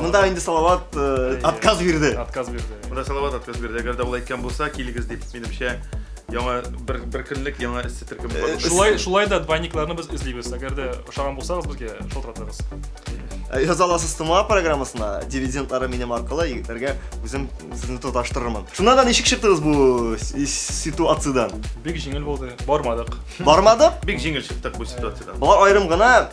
[SPEAKER 1] монда инде Салават отказ бирде.
[SPEAKER 8] Отказ бирде.
[SPEAKER 9] Монда Салават отказ бирде. Әгәр дә ул әйткән булса, килегез дип, минемчә, яңа бер көнлек яңа эссе төркем бар.
[SPEAKER 8] Шулай да двойникларны без эзлибез. Әгәр дә ошаган булсагыз, безгә шалтыратыгыз.
[SPEAKER 1] Язаласыз тума программасына дивидендлары минем аркылы егетләргә үзем сезне тоташтырырмын. Шуннан да ничек чыктыгыз бу ситуациядән?
[SPEAKER 8] Бик җиңел булды. Бармадык.
[SPEAKER 1] Бармадык?
[SPEAKER 9] Бик җиңел чыктык бу ситуациядән.
[SPEAKER 1] Булар аерым гына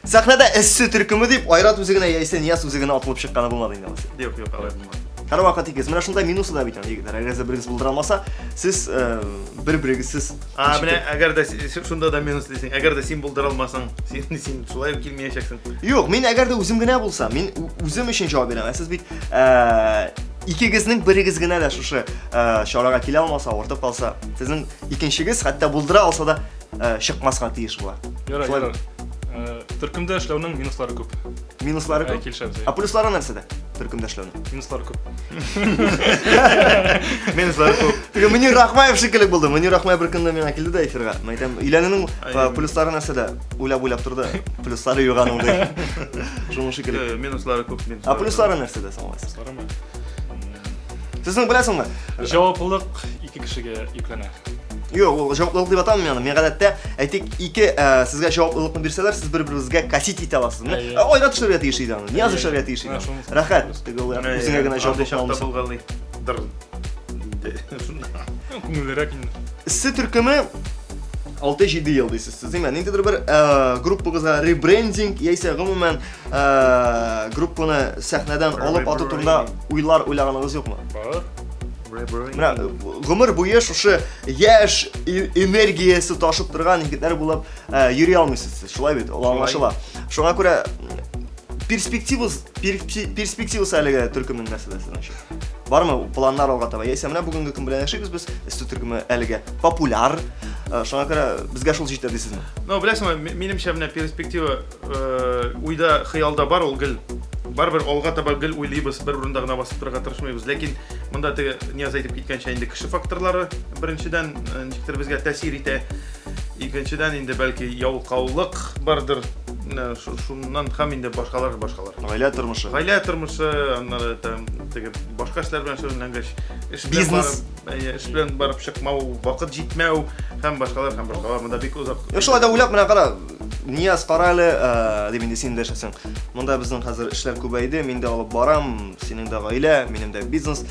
[SPEAKER 1] сәхнәдә эссе төркеме дип Айрат үзе генә яисә Нияз үзе генә атылып чыкканы булмады инде.
[SPEAKER 9] Юк, алай булмады.
[SPEAKER 1] Һәрвакыт икез. Менә шунда минусы да бит егетләр. Әгәр берегез булдыра алмаса, сез бер-берегез
[SPEAKER 9] Менә әгәр дә шунда да минус дисең, әгәр дә син булдыра алмасаң, син шулай килмәячәксең.
[SPEAKER 1] Юк, мин әгәр дә үзем генә булса, мин үзем өчен җавап бирәм. Сез бит икегезнең берегез генә дә шушы чарага килә алмаса, ортып калса, сезнең икенчегез хәтта булдыра алса да чыкмаска тиеш була.
[SPEAKER 8] Ярар. Төркемдә эшләүнең минуслары күп.
[SPEAKER 1] Минуслары күп.
[SPEAKER 8] Килешәбез.
[SPEAKER 1] А плюслары нәрсәдә? Төркемдә эшләүнең.
[SPEAKER 8] Минуслары күп.
[SPEAKER 9] Минуслары күп.
[SPEAKER 1] Теге Мөнир Рахмаев шикелле булды. Мөнир Рахмаев бер көнне миңа килде дә эфирга. Мен әйтәм, өйләнүнең плюслары нәрсәдә? Уйлап турды. Плюслары юк аның ди. Шуның шикелле.
[SPEAKER 9] Минуслары күп.
[SPEAKER 1] А плюслары нәрсәдә соңгысы?
[SPEAKER 8] Сарымы.
[SPEAKER 1] Сезнең беләсеңме?
[SPEAKER 8] Җаваплылык ике кешегә йөкләнә.
[SPEAKER 1] Юк, ул җаваплылык дип атамыйм аны. Мен гадәттә әйтик, ике сезгә җаваплылыкны бирсәләр, сез бер-берегезгә касит итә аласызмы? Айрат эшләргә тиеш иде аны. Нияз эшләргә тиеш иде. Рәхәт. Теге ул үзеңә генә җавап бирә алмыйсың.
[SPEAKER 9] Булганлый.
[SPEAKER 8] Күңеллерәк инде.
[SPEAKER 1] Эссе төркеме 6-7 ел дисез. Сез ниндидер бер группагызга ребрендинг яисә гомумән группаны сәхнәдән алып ату турында уйлар уйлаганыгыз юкмы?
[SPEAKER 8] Бар.
[SPEAKER 1] Менә гомер буе шушы яшь энергиясе ташып торган егетләр булып йөри алмыйсыз. Шулай бит, ул аңлашыла. Шуңа күрә перспективасы әлегә төркемнең нәрсәдә сезнеңчә? Бармы планнар алга таба? Яисә менә бүгенге көн белән яшибез без, эссе төркеме әлегә популяр. Шуңа күрә безгә шул җитә дисезме?
[SPEAKER 9] Ну, беләсеңме, минемчә менә перспектива уйда, хыялда бар ул гел. Барбер алга таба гел уйлыйбыз, бер урында гына басып торырга тырышмыйбыз. Ләкин монда теге Нияз әйтеп киткәнчә инде кеше факторлары беренчедән ничектер безгә тәэсир итә. Икенчедән инде бәлки ялкаулык бардыр. Шуннан һәм инде башкалар.
[SPEAKER 1] Гаилә тормышы.
[SPEAKER 9] Гаилә тормышы, аннары теге башка эшләр белән шөгыльләнгәч,
[SPEAKER 1] Бизнес.
[SPEAKER 9] Эш белән барып чыкмау, вакыт җитмәү һәм башкалар. Монда бик узак.
[SPEAKER 1] Шулай да уйлап менә кара, Нияз Карайлы, дип инде син дәшәсең. Монда безнең хәзер эшләр күбәйде, мин дә алып барам, синең дә гаилә, минем дә бизнес.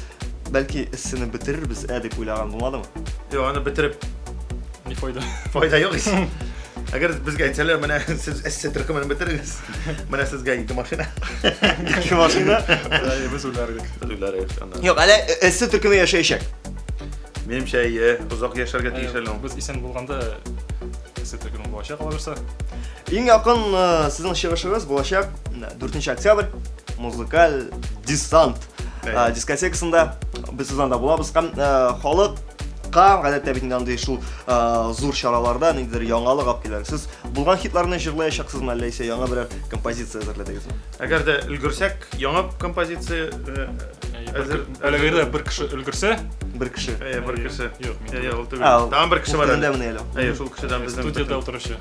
[SPEAKER 1] Бәлки эссене бетерербез, дип уйлаган булмадымы?
[SPEAKER 9] Yok, аны бетереп
[SPEAKER 8] Не файда.
[SPEAKER 9] файда yok. Agar bizga aytsalar, mana siz эссе төркемін бетерегез. Mana sizga 2 машина.
[SPEAKER 1] 2 машина.
[SPEAKER 8] Biz ulardik.
[SPEAKER 9] Ular анда.
[SPEAKER 1] Юк, әле эссе төркеме яшәячәк.
[SPEAKER 9] Менимчә, озак яшәргә тиешле.
[SPEAKER 8] Biz исән булганда сетекнең башы калырса.
[SPEAKER 1] Иң якын сезнең чыгышыгыз булачак 4 октябрь музыкаль десант дискотекасында без сезонда булабыз һәм халыкка гадәттә бит инде андый шул зур чараларда ниндидер яңалык алып киләр. Сез булган хитларны җырлаячаксызмы әллә исә яңа берәр композиция әзерләдегезме?
[SPEAKER 9] Әгәр дә өлгерсәк, яңа композиция
[SPEAKER 8] Әлегә бер кеше өлгерсә,
[SPEAKER 1] Бер кеше.
[SPEAKER 9] бер кеше.
[SPEAKER 8] Юк, мин.
[SPEAKER 9] Ул түгел. Там бер кеше бар.
[SPEAKER 1] Ул менә әле.
[SPEAKER 9] Шул кешедән безнең
[SPEAKER 8] Студияда утырышы.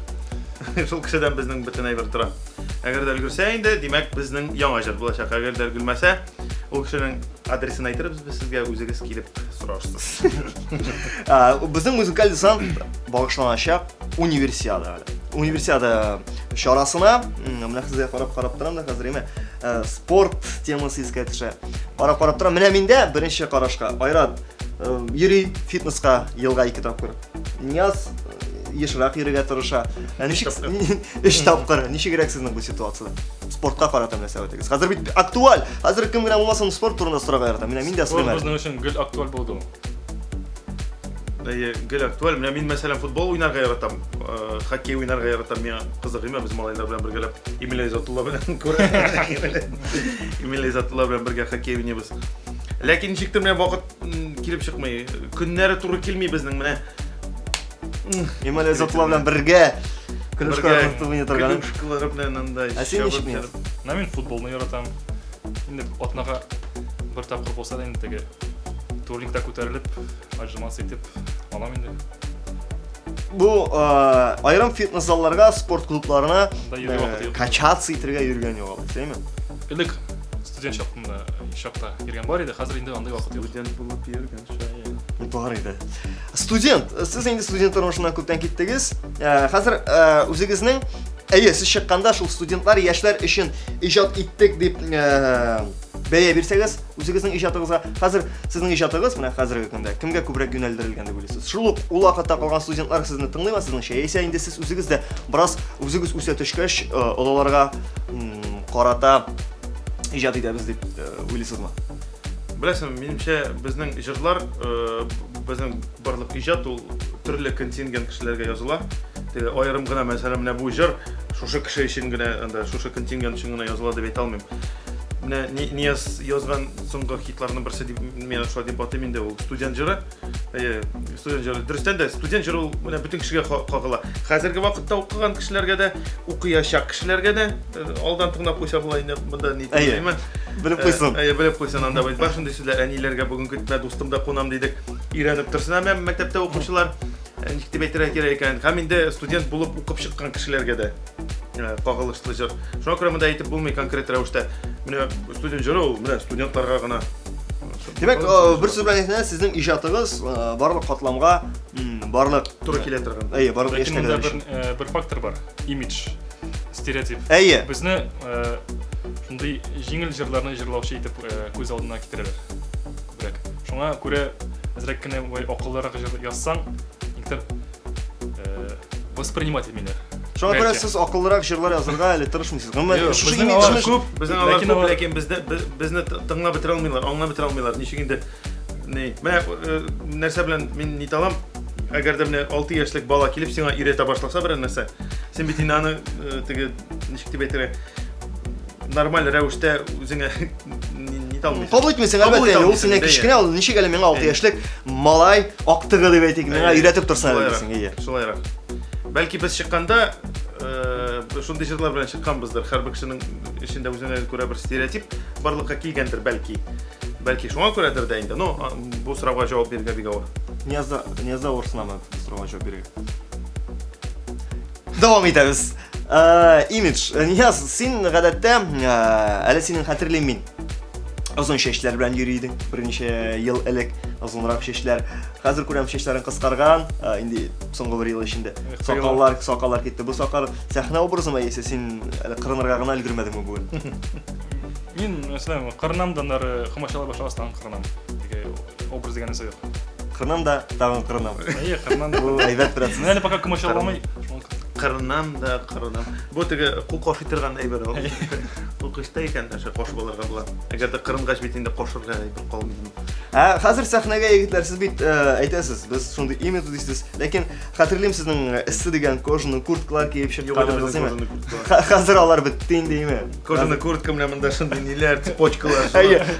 [SPEAKER 9] шул кешедән безнең бөтен әйбер тора. Әгәр дә өлгерсә инде, димәк безнең яңа җыр булачак. Әгәр дә өлгермәсә, ул кешенең адресын әйтербез, без сезгә үзегез килеп сорарсыз.
[SPEAKER 1] Безнең музыкаль десант багышланачак универсиада. Универсиада чарасына менә хәзер карап торам да хәзер име спорт темасы искә төшә. Карап торам. Менә миндә беренче карашка Айрат йөри фитнеска елга 2 тапкыр. Нияз ешрак йөрергә тырыша. Ничек 3 тапкыр. Ничегрәк сезнең бу ситуацияда? Спортка карата мәсәлә әйтегез. Хәзер бит актуаль. Хәзер кем генә булмасын спорт турында сорарга ярата. Менә мин дә
[SPEAKER 8] Спорт
[SPEAKER 1] сорыйм.
[SPEAKER 8] безнең өчен гел актуаль булды.
[SPEAKER 9] Гел актуаль. Менә мин мәсәлән футбол уйнарга яратам, хоккей уйнарга яратам. Миңа кызык име, без малайлар белән бергәләп Эмиль Изатулла белән күрә. Эмиль Изатулла белән бергә хоккей уйныйбыз. Ләкин ничектер менә вакыт килеп чыкмый. Көннәре туры килми безнең менә.
[SPEAKER 1] Эмиль Изатулла белән бергә көлешкә уйный торган.
[SPEAKER 9] Көлешкәләр белән анда.
[SPEAKER 1] Син ничек мин?
[SPEAKER 8] Мен футболны яратам. Инде атнага бер тапкыр булса да инде теге турнингта күтәрелеп, аҗмас итеп алам инде.
[SPEAKER 1] Бу айрым фитнес залларга, спорт клубларына
[SPEAKER 8] Да йөри вакыт юк.
[SPEAKER 1] качаться итергә йөргән юк, әйтәме?
[SPEAKER 8] Элек студент чакта йөргән бар иде, хәзер инде андай вакыт юк.
[SPEAKER 9] Студент булып йөргән.
[SPEAKER 1] Бар иде. Студент, сез инде студент тормышына күптән киттегез. Хәзер үзегезнең сез чыкканда шул студентлар яшьләр өчен иҗат иттек дип бәя бирсәгез, үзегезнең иҗатыгызга, хәзер сезнең иҗатыгыз менә хәзерге көндә кемгә күбрәк юнәлдерелгән дип уйлыйсыз? Шул ук ул вакытта калган студентлар сезне тыңлыймы сезнеңчә? Яисә инде сез үзегез дә бераз үзегез үсә төшкәч, олаларга карата иҗат итәбез дип уйлыйсызмы?
[SPEAKER 9] Беләсең, минемчә безнең җырлар, безнең барлык иҗат ул төрле контингент кешеләргә языла. Теге аерым гына мәсәлән менә бу җыр шушы кеше өчен генә, анда шушы контингент өчен генә языла дип әйтә алмыйм. Менә Нияз язган соңгы хитларның берсе дип мен шулай дип атыйм инде, ул студент җыры. Студент җыры. Дөрестән дә студент җыры ул менә бөтен кешегә кагыла. Хәзерге вакытта укыган кешеләргә дә, укыячак кешеләргә дә алдан тыңлап куйса була инде, монда ни димме?
[SPEAKER 1] Белеп куйсын.
[SPEAKER 9] Белеп куйсын анда бит. Бар шундый сүзләр, әниләргә бүген көтмә дустымда кунам дидек. Өйрәнеп торсын, әмма мәктәптә укучылар ничек дип әйтергә кирәк икән. Һәм инде студент булып укып чыккан кешеләргә дә кагылышлы җыр. Шуңа күрә монда әйтеп булмый конкрет рәвештә. Менә студент җыры ул менә студентларга гына.
[SPEAKER 1] Димәк, бер сүз белән әйткәндә, сезнең иҗатыгыз барлык катламга, барлык
[SPEAKER 9] туры килә торган.
[SPEAKER 1] Барлык
[SPEAKER 8] Ләкин монда
[SPEAKER 1] яшькә
[SPEAKER 8] бер фактор бар. Имидж, стереотип. Безне шундый җиңел җырларны җырлаучы итеп күз алдына китерәләр. Күбрәк. Шуңа күрә әзрәк кенә акыллырак язсаң, интер воспринимать итмиләр.
[SPEAKER 1] Шуңа күрә сез акыллырак җырлар язарга әле тырышмыйсыз. Гомумән, шушы
[SPEAKER 9] безнең алар күп, ләкин безне тыңлап бетерә алмыйлар, аңлап бетерә алмыйлар. Ничек инде менә нәрсә белән мин нит алам? Әгәр дә менә 6 яшьлек бала килеп сиңа өйрәтә башласа бер нәрсә, син бит аны теге ничек дип әйтергә нормаль рәвештә үзеңә нит алмыйсың.
[SPEAKER 1] Кабул итмәсәң, әлбәттә, ул синең кичкенә, ул ничек әле миңа 6 яшьлек малай актыгы дип әйтик, миңа өйрәтеп торсын әле дисең.
[SPEAKER 9] Шулайрак. Бәлки без чыкканда шундый җырлар белән чыкканбыздыр. Һәрбер кешенең эчендә үзенә күрә бер стереотип барлыкка килгәндер бәлки. Бәлки шуңа күрәдер дә инде. Но бу сорауга җавап бирергә бик авыр.
[SPEAKER 1] Нияз урсынамы сорауга җавап бирергә. Дәвам итәбез. Имидж. Нияз, син гадәттә әле синең хәтерлим мин. Озын чәчләр белән йөри идең. Берничә ел элек озынрак чәчләр. Хәзер күрәм чәчләрең кыскарган. Инде соңгы бер ел эчендә. Сакаллар китте. Бу сакал сәхнә образыма яисә син әле кырынырга гына өлгермәдеңме бүген?
[SPEAKER 8] Мин мәсәлән кырынамдан ары хомашалай башлагастан кырынам. Теге образ дигән нәрсә юк.
[SPEAKER 1] Кырынам да тагын кырынам.
[SPEAKER 8] Кырынам да
[SPEAKER 1] Бу әйбәт процесс.
[SPEAKER 8] Мен әле пока хомашаламый.
[SPEAKER 9] Кырынам да кырынам. Бу теге кул кошый торган әйбер ул. Кул кышта икән дә кошып алырга була. Әгәр дә кырынгач бит инде кошырга әйбер калмый.
[SPEAKER 1] Хәзер сәхнәгә егетләр сез бит әйтәсез, без шундый имя дисез. Ләкин хәтерлим сезнең эссе дигән кожаный курткалар киеп чыкканнарыз име? Хәзер алар бетте инде име?
[SPEAKER 9] Кожаный куртка менә монда шундый ниләр, цепочкалар.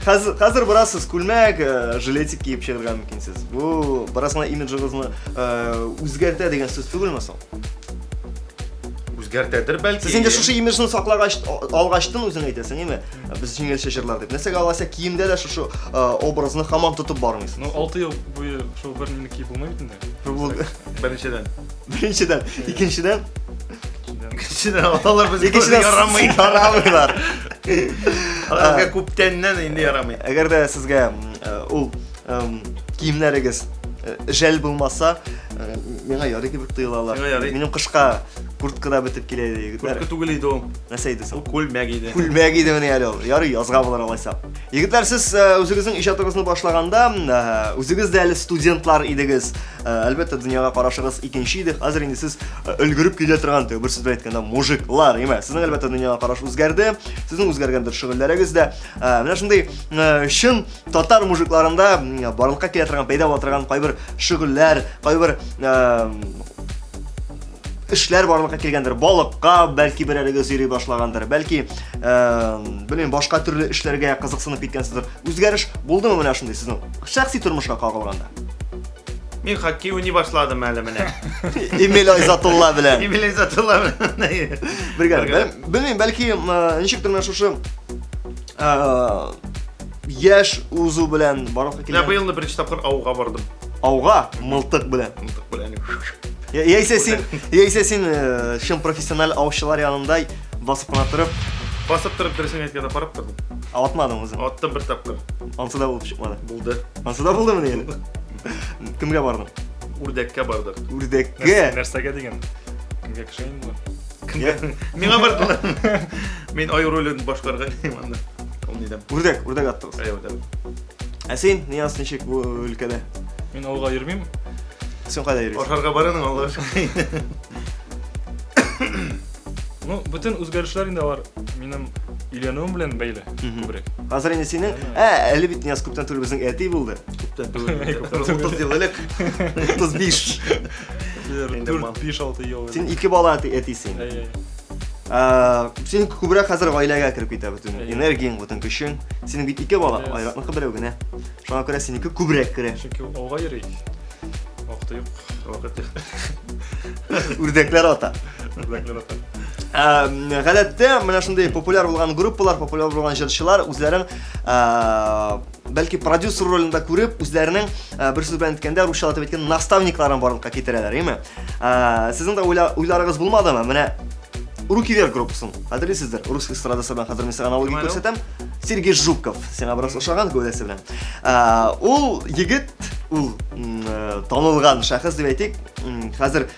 [SPEAKER 1] Хәзер барасыз күлмәк, жилетик киеп чыгарга мөмкинсез. Бу барасына имиджыгызны үзгәртә дигән сүз түгелме соң?
[SPEAKER 9] Үзгәртәдер бәлки.
[SPEAKER 1] Сез инде шушы имиджны саклагач алгачтын үзең әйтәсең, име? Без җиңелчә җырлар дип. Нәрсәгә аласа киемдә дә шушы образны һаман тотып бармыйсыз.
[SPEAKER 8] Ну 6 ел буе шул бернини киеп булмый бит инде.
[SPEAKER 9] Беренчедән.
[SPEAKER 1] Икенчедән,
[SPEAKER 9] алар безгә ярамый.
[SPEAKER 1] Ярамыйлар.
[SPEAKER 9] Аларга күптәннән инде ярамый.
[SPEAKER 1] Әгәр дә сезгә ул киемнәрегез жәл булмаса, миңа ярый кебек тоелалар. Минем кышка курткада бетеп килә иде егетләр.
[SPEAKER 9] Куртка түгел иде ул.
[SPEAKER 1] Нәрсә иде соң?
[SPEAKER 9] Күлмәк иде.
[SPEAKER 1] Күлмәк иде менә әле ул. Ярый язга булыр алайса. Егетләр, сез үзегезнең иҗатыгызны башлаганда, үзегез дә әле студентлар идегез. Әлбәттә дөньяга карашыгыз икенче иде. Хәзер инде сез өлгереп килә торган бер сүз белән әйткәндә мужиклар, име? Сезнең әлбәттә дөньяга караш үзгәрде. Сезнең үзгәргәндер шөгыльләрегез дә. Менә шундый чын татар мужикларында барлыкка килә торган, пайда була торган кайбер шөгыльләр, кайбер эшләр барлыкка килгәндер. Балыкка бәлки берәрегез йөри башлагандыр. Бәлки белмим, башка төрле эшләргә кызыксынып киткәнсездер. Үзгәреш булдымы менә шундый сезнең шәхси тормышка кагылганда?
[SPEAKER 9] Мин хоккей уйный башладым әле менә.
[SPEAKER 1] Эмиль Айзатулла белән.
[SPEAKER 9] Бергә.
[SPEAKER 1] Белмим, бәлки ничектер менә шушы яшь узу белән барлыкка
[SPEAKER 9] Менә
[SPEAKER 1] килгән.
[SPEAKER 9] бу елны беренче тапкыр ауга бардым.
[SPEAKER 1] Ауга мылтык белән. Яисә син шым профессиональ аучылар янында басып кына торып,
[SPEAKER 9] Дөресен әйткәндә барып тордым.
[SPEAKER 1] атмадың үзең.
[SPEAKER 9] Аттым бер тапкыр.
[SPEAKER 1] Ансы да булып чыкмады.
[SPEAKER 9] Булды.
[SPEAKER 1] Ансы да булдымы инде? Кемгә бардың?
[SPEAKER 9] Үрдәккә бардык.
[SPEAKER 1] Үрдәккә.
[SPEAKER 8] Нәрсәгә дигән? Кемгә кешәйин бу?
[SPEAKER 9] Миңа бардылар. Мин ай ролен башкарган идем анда. Ул нидән?
[SPEAKER 1] Үрдәк аттыгыз.
[SPEAKER 9] Әйе,
[SPEAKER 1] Син Нияз ничек бу өлкәдә?
[SPEAKER 8] Мин авылга йөрмим.
[SPEAKER 1] Син кайда йөрисең?
[SPEAKER 9] Ашарга бараның Аллаһ шөкер.
[SPEAKER 8] Ну, бүтән үзгәрешләр инде бар. Минем өйләнүем белән бәйле күбрәк.
[SPEAKER 1] Хәзер инде синең, әле бит Нияз күптән түгел безнең әти булды.
[SPEAKER 9] Күптән түгел. 30 ел элек.
[SPEAKER 1] 35.
[SPEAKER 8] 4-5-6 ел.
[SPEAKER 1] Син 2 бала әтисең. Син күбрәк хәзер гаиләгә кирип китә бөтен энергияң, бөтен көчең. Синең бит 2 бала, айратныкы берәү генә. Шуңа күрә синеке күбрәк керә.
[SPEAKER 8] Чөнки авылга йөри. Вакыты юк.
[SPEAKER 9] Вакыт.
[SPEAKER 1] Үрдәкләр ата.
[SPEAKER 8] Үзәкләр ата.
[SPEAKER 1] Гадәттә, менә шундый популяр булган группалар, популяр булган җырчылар үзләрен бәлки продюсер ролендә күреп, үзләренең бер сүз белән әйткәндә русчалатып әйткән наставникларын барлыкка китерәләр, име? Сезнең дә уйларыгыз булмадымы? Менә Руки вверх группасын. Хәтерлисездер, рус эстрадасы белән хәзер мин сиңа аналогия күрсәтәм. Сергей Жуков, сиңа бераз ошаган гәүдәсе белән. Ул егет, ул танылган шәхес дип әйтик, хәзер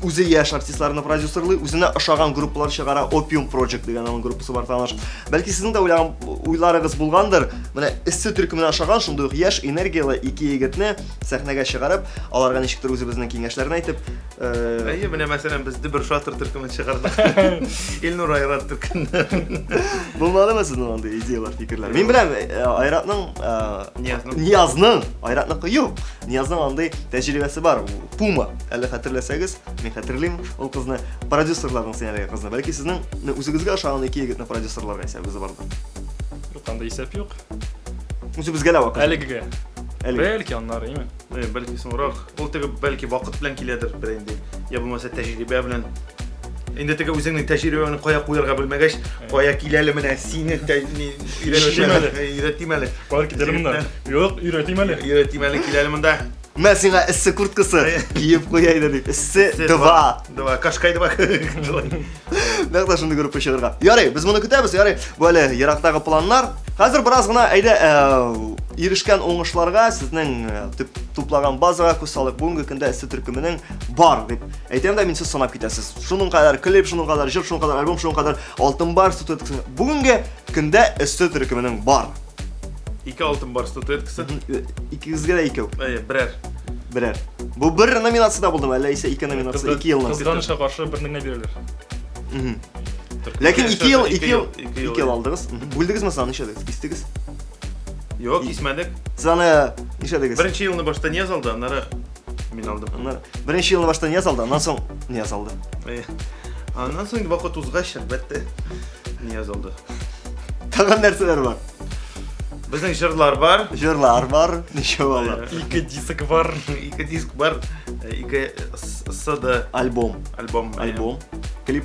[SPEAKER 1] үзе яшь артистларны продюсерлый, үзенә ошаган группалар чыгара, Opium Project дигән аның группасы бар таныш. Бәлки сезнең дә уйларыгыз булгандыр. Менә эссе төркеменә ошаган шундый ук яшь энергиялы 2 егетне сәхнәгә чыгарып, аларга ничектер үзебезнең киңәшләрне әйтеп,
[SPEAKER 9] Әйе, менә мәсәлән бездә бер шатыр төркемен чыгардык. Илнур Айрат төркеме.
[SPEAKER 1] Булмадымы сезнең андый идеялар, фикерләр? Мин беләм, Айратның Ниязның Айратныкы юк. Ниязның андый тәҗрибәсе бар. Пума, әле хәтерләсәгез, мин хәтерлим, ул кызны продюсерларның сенәләге кызны. Бәлки сезнең үзегезгә ошаган 2 егетне продюсерларга исәбегез барды.
[SPEAKER 8] Юк, анда исәп юк.
[SPEAKER 1] Үзебезгә лә вакыт.
[SPEAKER 8] Әлегегә. Бәлки аннары, име?
[SPEAKER 9] Бәлки соңрак. Ул теге бәлки вакыт белән киләдер бер инде. Я булмаса тәҗрибә белән. Инде теге үзеңнең тәҗрибәңне кая куярга белмәгәч, кая киләле менә сине өйрәтим әле.
[SPEAKER 8] Бар китәле монда. Юк, өйрәтим әле.
[SPEAKER 9] Өйрәтим әле киләле монда.
[SPEAKER 1] Мен сиңа эссе курткасы киеп куяйын дип. Эссе 2.
[SPEAKER 9] Давай, кашкайды бак.
[SPEAKER 1] Нәкъ шундый группа чыгарга. Ярый, без моны көтәбез, ярый. Бу әле ерактагы планнар. Хәзер бераз гына әйдә ирешкән уңышларга, сезнең туплаган базага күз салып, бүгенге көндә эссе төркеменең бар дип әйтәм дә мин сез санап китәсез. Шуның кадәр клип, шуның кадәр җыр, шуның кадәр альбом, шуның кадәр алтын бар статуэткасы. Бүгенге көндә эссе төркеменең бар.
[SPEAKER 9] 2 алтын бар статуэткасы.
[SPEAKER 1] Икегезгә дә икәү.
[SPEAKER 9] Берәр.
[SPEAKER 1] Бу бер номинациядә булдымы, әллә исә 2 номинация 2 елның.
[SPEAKER 8] Кызганычка каршы бернеңне бирәләр.
[SPEAKER 1] Ләкин 2 ел
[SPEAKER 9] Ике ел
[SPEAKER 1] алдыгыз. Бүлдегезме саны нишәдегез? Кистегез?
[SPEAKER 9] Yok, кисмәдек.
[SPEAKER 1] Сез аны нишәдегез?
[SPEAKER 9] Беренче елны башта не yazıldı, аннары мин алдым.
[SPEAKER 1] Беренче елны башта не язалды, аннан соң не язалды.
[SPEAKER 9] Аннан соң вакыт узгач, әлбәттә, не yazıldı.
[SPEAKER 1] Тагын нәрсәләр бар?
[SPEAKER 9] Безнең җырлар бар.
[SPEAKER 1] Җырлар бар, ничә бар?
[SPEAKER 8] 2 диск бар.
[SPEAKER 9] 2 диск бар. 2 CD
[SPEAKER 1] Альбом.
[SPEAKER 9] Альбом.
[SPEAKER 1] Клип.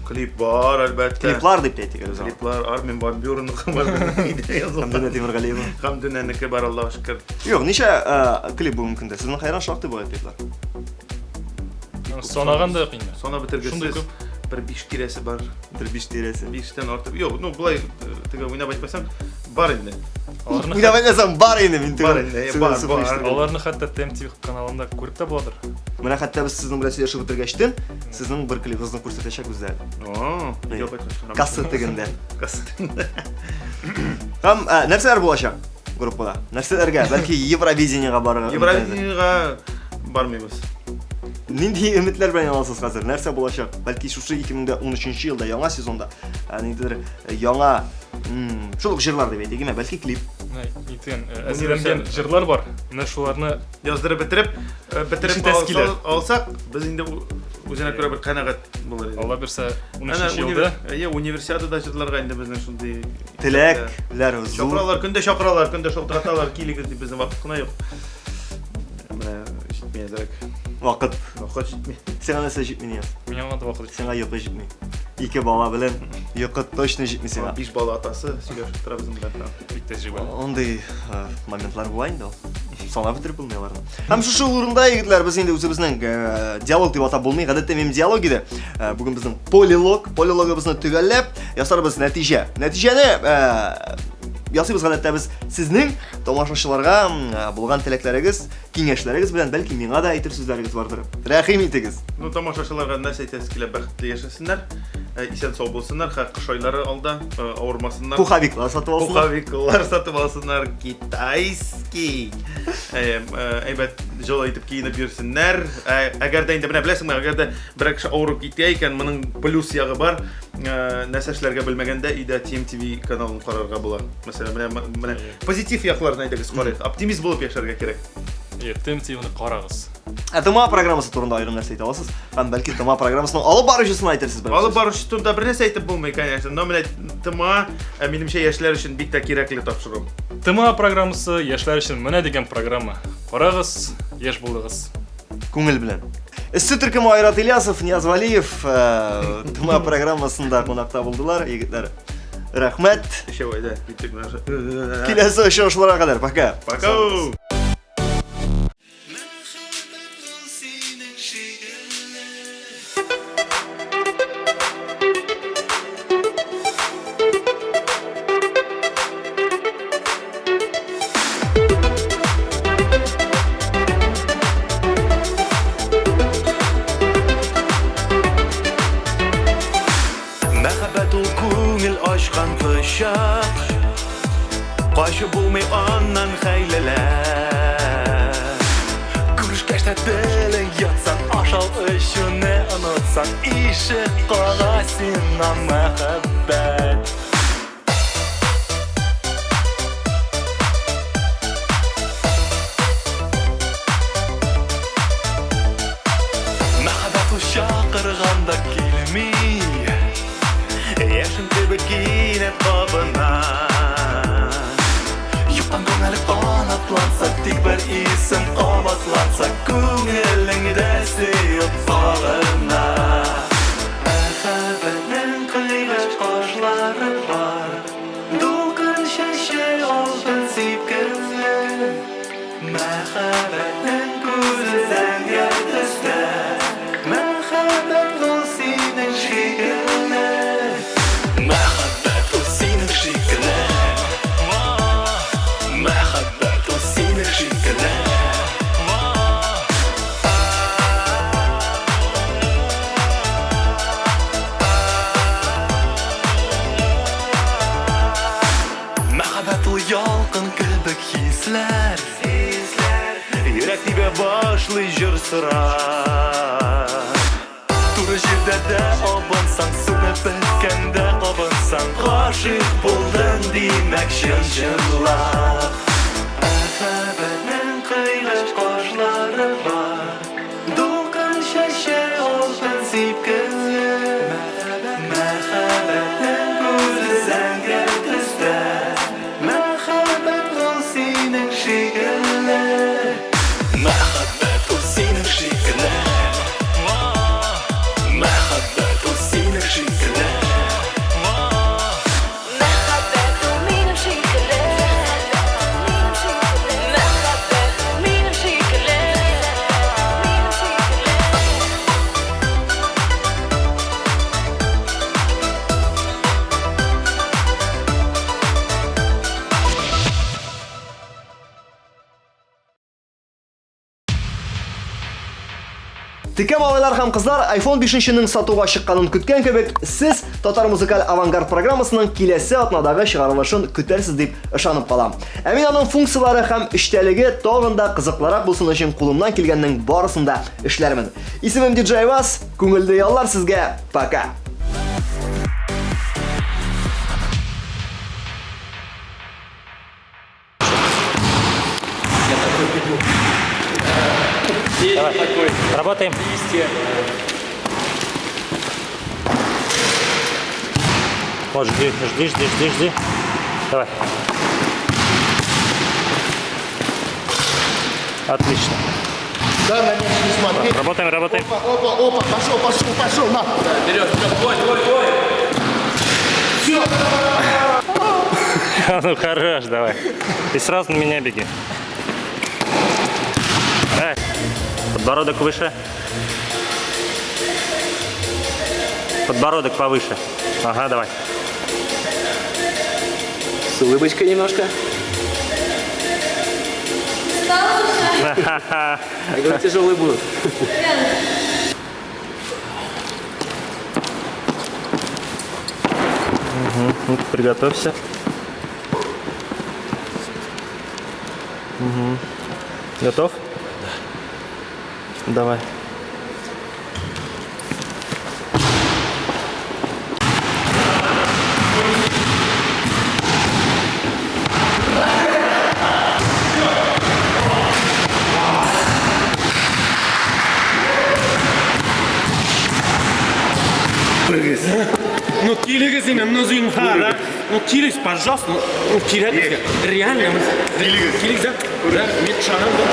[SPEAKER 9] Клип бар, әлбәттә.
[SPEAKER 1] Клиплар дип әйтик әле.
[SPEAKER 9] Клиплар Армин Бамбюрныкы бар.
[SPEAKER 1] Хамдина Тимергалиева.
[SPEAKER 9] Хамдинәнеке бар, Аллаһка шөкер.
[SPEAKER 1] Юк, ничә клип бүгенге көндә? Сезнең хайран шактый булат клиплар.
[SPEAKER 8] Санаганда юк инде.
[SPEAKER 9] Сона бетергесез. Бер 5 кирәсе бар.
[SPEAKER 1] Бер 5 тирәсе.
[SPEAKER 9] 5тән артык. Юк, ну булай теге уйнап әйтмәсәм, бар инде.
[SPEAKER 1] Уйнап әйтмәсәм бар инде мин теге.
[SPEAKER 9] Бар инде, бар.
[SPEAKER 8] Аларны хәтта TMTV каналында күреп тә буладыр.
[SPEAKER 1] Менә хәтта без сезнең белән сөйләшеп бетергәчтен, сезнең бер клибыгызны күрсәтәчәкбез дә.
[SPEAKER 9] Юк,
[SPEAKER 1] Кассетагында.
[SPEAKER 9] Кассетагында.
[SPEAKER 1] Һәм нәрсәләр булачак группада? Нәрсәләргә? Бәлки Евровидениягә барырга.
[SPEAKER 9] Евровидениягә бармыйбыз.
[SPEAKER 1] Нинди өметләр белән аласыз хәзер? Нәрсә булачак? Бәлки шушы 2013 елда яңа сезонда, ниндидер яңа шул җырлар дип әйтик, бәлки клип.
[SPEAKER 8] Итен әзерләнгән җырлар бар. Менә шуларны
[SPEAKER 9] Яздырып бетереп алсак, без инде үзенә күрә бер канәгать булыр иде.
[SPEAKER 8] Алла берсә 13 елда
[SPEAKER 9] универсиадада җырларга инде безнең шундый
[SPEAKER 1] теләкләр зур.
[SPEAKER 9] Чакыралар, көндә шалтыраталар, килегез дип безнең вакыт кына юк. Менә җитмәячәк.
[SPEAKER 1] Вакыт
[SPEAKER 9] җитми.
[SPEAKER 1] Сиңа нәрсә җитми?
[SPEAKER 8] Миңа анда вакыт
[SPEAKER 1] Сиңа йокы җитми. 2 бала белән йокы точно җитми сиңа.
[SPEAKER 9] 5 бала атасы сөйләшеп тора безнең белән.
[SPEAKER 8] бик тәҗрибә.
[SPEAKER 1] Ондай моментлар була инде. Санап бетереп булмыйлар. Һәм шушы урында егетләр, без инде үзебезнең диалог дип атап булмый. Гадәттә мем диалог иде. Бүген безнең полилогыбызны төгәлләп ясарбыз нәтиҗә. Нәтиҗәне ясыйбыз гадәттә без сезнең тамашачыларга булган теләкләрегез, киңәшләрегез белән бәлки миңа да әйтер сүзләрегез бардыр. Рәхим итегез.
[SPEAKER 9] Ну тамашачыларга нәрсә әйтәсез килә, бәхетле яшәсеннәр, исән сау булсыннар, кыш айлары алда, авырмасыннар.
[SPEAKER 1] Пуховиклар сатып алсыннар.
[SPEAKER 9] Пуховиклар сатып алсыннар, китайский. Әйбәт җылы итеп киенеп йөрсеннәр. Әгәр дә инде менә беләсеңме, әгәр дә бер кеше авырып китә икән, моның плюс ягы бар. Нәрсә эшләргә белмәгәндә, иде TMTV каналын карарга була. Мәсәлән, менә позитив якларын әйтегез, карыйк. Оптимист булып яшәргә кирәк.
[SPEAKER 8] TMTV-ны карагыз.
[SPEAKER 1] Тыма программасы турында аерым нәрсә әйтә аласыз. Һәм бәлки Тыма программасының алып баручысын әйтерсез бер.
[SPEAKER 9] Алып баручы турында бер нәрсә әйтеп булмый, конечно. Но менә Тыма минемчә яшьләр өчен бик тә кирәкле тапшыру.
[SPEAKER 8] Тыма программасы яшьләр өчен менә дигән программа. Карагыз, яшь булыгыз.
[SPEAKER 1] Күңел белән. Эссе төркеме Айрат Ильясов, Нияз Валиев Тыма программасында кунакта булдылар, егетләр. Рәхмәт.
[SPEAKER 9] Шәвәдә киттек менә.
[SPEAKER 1] Киләсе очрашуларга кадәр. Пока.
[SPEAKER 9] Пока.
[SPEAKER 6] Кайшы булмый аннан хәйләләр. Күрешкәчтә телең ятсан, ашау өчен онытсан, ишек кала синнан мәхәббәт. Мәхәббәт чакырганда килми, яшен кебек кинәт кабына. Тик бер исем кабатланса, күңелеңдә сөеп багына. Мәхәббәтнең кыйгач кашлары бар, дулкын чәче алтын сипкәнле. Мәхәббәт башлый жыр sıra Туры жерде де обынсаң Суны біткенде қобынсаң Ғашық болдың демек шын-шынлап Мәхәббәтнең кыйлы кошлары бар Дулкын шәше олпын сипкізі Мәхәббәтнең көзі зәңгәр төстә Мәхәббәт ул синең шикелле Мәхәббәт ул синең шикелле Мәхәббәт ул синең шикелле
[SPEAKER 7] Мәхәббәт ул минем шикелле Мәхәббәт ул минем шикелле
[SPEAKER 1] Тикә малайлар һәм кызлар iPhone 5-нең сатуга чыкканын көткән кебек, сез Татар музыкаль авангард программасының киләсе атнадагы чыгарылышын көтәрсез дип ышанып калам. Ә мин аның функциялары һәм эчтәлеге тагын да кызыклырак булсын өчен кулымнан килгәннең барысын да эшләрмен. Исемем DJ Вас, күңелле яллар сезгә. Пока.
[SPEAKER 10] Работаем. Вот, жди. Давай. Отлично.
[SPEAKER 11] Да, на них не смотри.
[SPEAKER 10] Работаем.
[SPEAKER 11] Опа, пошел, на.
[SPEAKER 10] Вперед, твой.
[SPEAKER 11] Все.
[SPEAKER 10] Ну хорош, давай. И сразу на меня беги. Подбородок выше. Подбородок повыше. Ага, давай.
[SPEAKER 4] С улыбочкой немножко.
[SPEAKER 10] Ха-ха-ха.
[SPEAKER 4] Я говорю, тяжелые будут.
[SPEAKER 10] Ну, приготовься. Готов? Да. Давай.
[SPEAKER 12] Ну, килигіз инем, ну, зинхара. Ну, килигіз, пожалуйста, ну, килигіз. Реально. Килигіз, да? Да, мен шанам, да.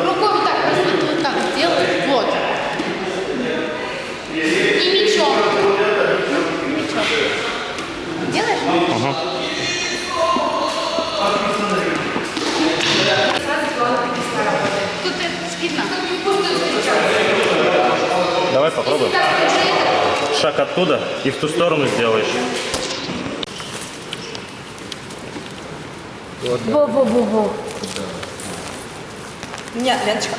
[SPEAKER 13] Рукой вот так, просто вот так сделай, вот. И мечом. Делаешь?
[SPEAKER 10] Угу.
[SPEAKER 13] Тут это видно.
[SPEAKER 10] Давай попробуем. Шаг оттуда и в ту сторону сделаешь.
[SPEAKER 13] Во-во-во-во.
[SPEAKER 14] Нет, ленточка.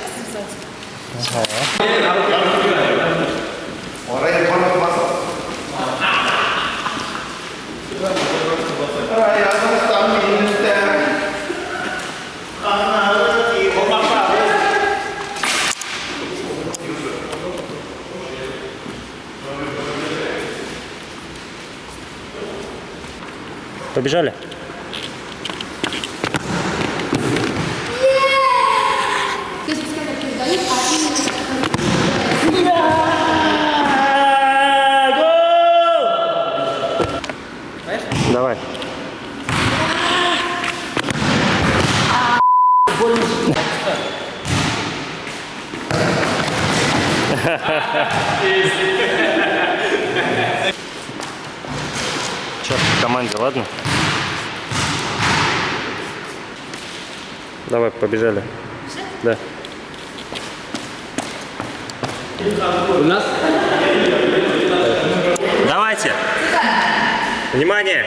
[SPEAKER 10] Побежали. Давай. Сейчас в команде, ладно? Давай, побежали. Да.
[SPEAKER 4] У нас?
[SPEAKER 10] Давайте. Внимание!